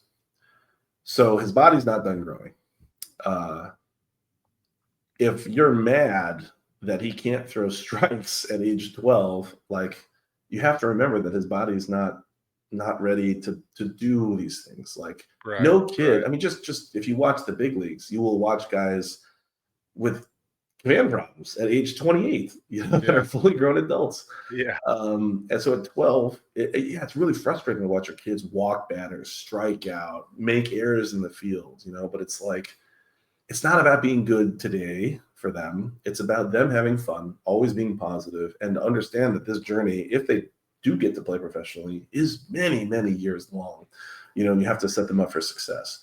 So his body's not done growing. If you're mad that he can't throw strikes at age 12, like, you have to remember that his body's not ready to do these things. Like, Right. no kid, Right. I mean, just if you watch the big leagues, you will watch guys with command problems at age 28, that Yeah. are fully grown adults. Yeah. And so at 12, yeah, it's really frustrating to watch your kids walk batters, strike out, make errors in the field, but it's like, it's not about being good today for them. It's about them having fun, always being positive, and to understand that this journey, if they do get to play professionally, is many, many years long. You have to set them up for success.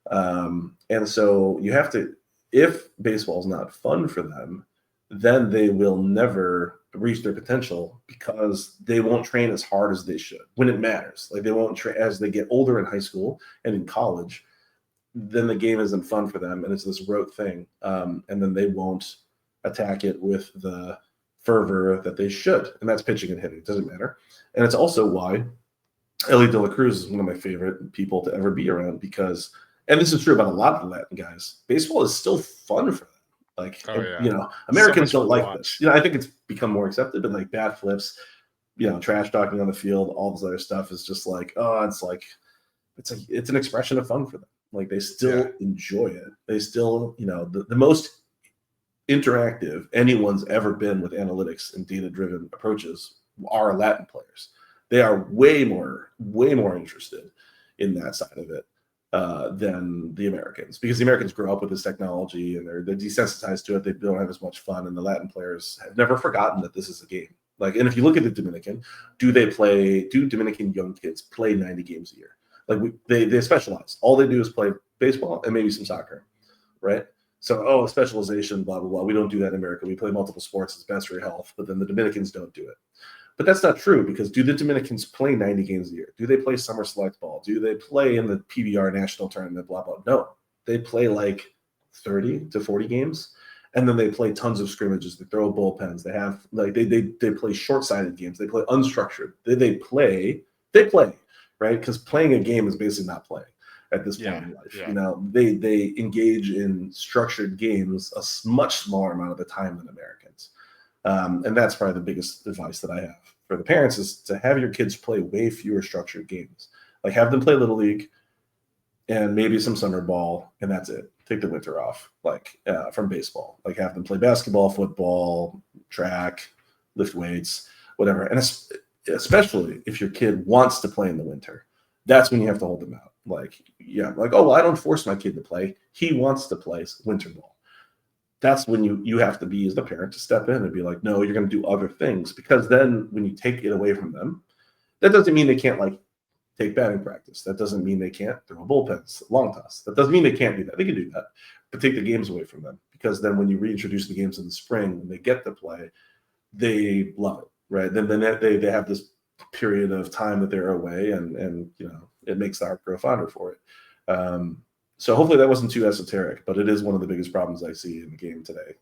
And so you have to, if baseball is not fun for them, then they will never reach their potential because they won't train as hard as they should when it matters. Like, they won't train as they get older in high school and in college. Then the game isn't fun for them, and it's this rote thing. And then they won't attack it with the fervor that they should, and that's pitching and hitting. It doesn't matter, and it's also why Ellie De La Cruz is one of my favorite people to ever be around because, and this is true about a lot of the Latin guys, baseball is still fun for them. Like, Oh yeah. So Americans much don't fun to like this. watch. I think it's become more accepted, but like bat flips, trash talking on the field, all this other stuff is just like, oh, it's an expression of fun for them. Like, they Yeah. still enjoy it. They still, the most interactive anyone's ever been with analytics and data-driven approaches are Latin players. They are way more interested in that side of it than the Americans, because the Americans grow up with this technology and they're desensitized to it. They don't have as much fun, and the Latin players have never forgotten that this is a game. Like, and if you look at the Dominican, do Dominican young kids play 90 games a year? Like, they specialize. All they do is play baseball and maybe some soccer, right? So, specialization, blah, blah, blah. We don't do that in America. We play multiple sports. It's best for your health. But then the Dominicans don't do it. But that's not true, because do the Dominicans play 90 games a year? Do they play summer select ball? Do they play in the PBR national tournament, blah, blah? No. They play like 30 to 40 games. And then they play tons of scrimmages. They throw bullpens. They have they play short-sighted games. They play unstructured. They play, right? Because playing a game is basically not playing at this point in life. Yeah. They engage in structured games a much smaller amount of the time than Americans. And that's probably the biggest advice that I have for the parents, is to have your kids play way fewer structured games. Like, have them play Little League and maybe some summer ball, and that's it. Take the winter off, like, from baseball. Like, have them play basketball, football, track, lift weights, whatever. And especially if your kid wants to play in the winter, that's when you have to hold them out. Like, yeah, like, oh, well, I don't force my kid to play. He wants to play winter ball. That's when you have to be, as the parent, to step in and be like, no, you're going to do other things. Because then when you take it away from them, that doesn't mean they can't, like, take batting practice. That doesn't mean they can't throw bullpens, long toss. That doesn't mean they can't do that. They can do that, but take the games away from them. Because then when you reintroduce the games in the spring, when they get to play, they love it, right? Then they have this period of time that they're away, and it makes the heart grow fonder for it. So hopefully that wasn't too esoteric, but it is one of the biggest problems I see in the game today,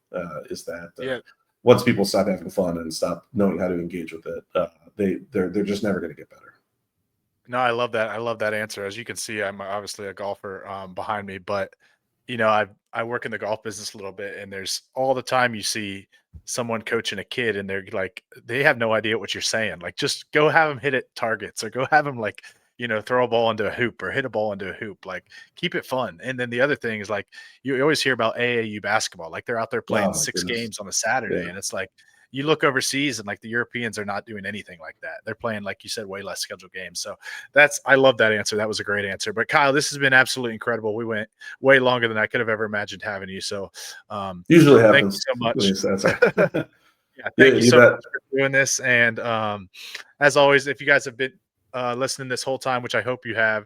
is that Yeah. once people stop having fun and stop knowing how to engage with it, they're just never going to get better. No, I love that. I love that answer. As you can see, I'm obviously a golfer behind me, but I work in the golf business a little bit, and there's all the time you see someone coaching a kid, and they're like, they have no idea what you're saying. Like, just go have them hit it targets, or go have them like throw a ball into a hoop or hit a ball into a hoop. Like, keep it fun. And then the other thing is, like, you always hear about AAU basketball. Like, they're out there playing Oh my 6 goodness. games on a Saturday, Yeah. and it's like you look overseas and like the Europeans are not doing anything like that. They're playing, like you said, way less scheduled games. So I love that answer. That was a great answer. But Kyle, this has been absolutely incredible. We went way longer than I could have ever imagined having you. So Usually thank you happens. so much. That's right. Yeah, Yeah, thank you you so much bet. for doing this. And as always, if you guys have been listening this whole time, which I hope you have,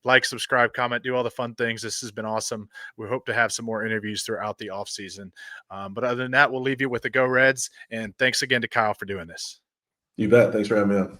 like, subscribe, comment, do all the fun things. This has been awesome. We hope to have some more interviews throughout the off season. But other than that, we'll leave you with the Go Reds. And thanks again to Kyle for doing this. You bet. Thanks for having me on.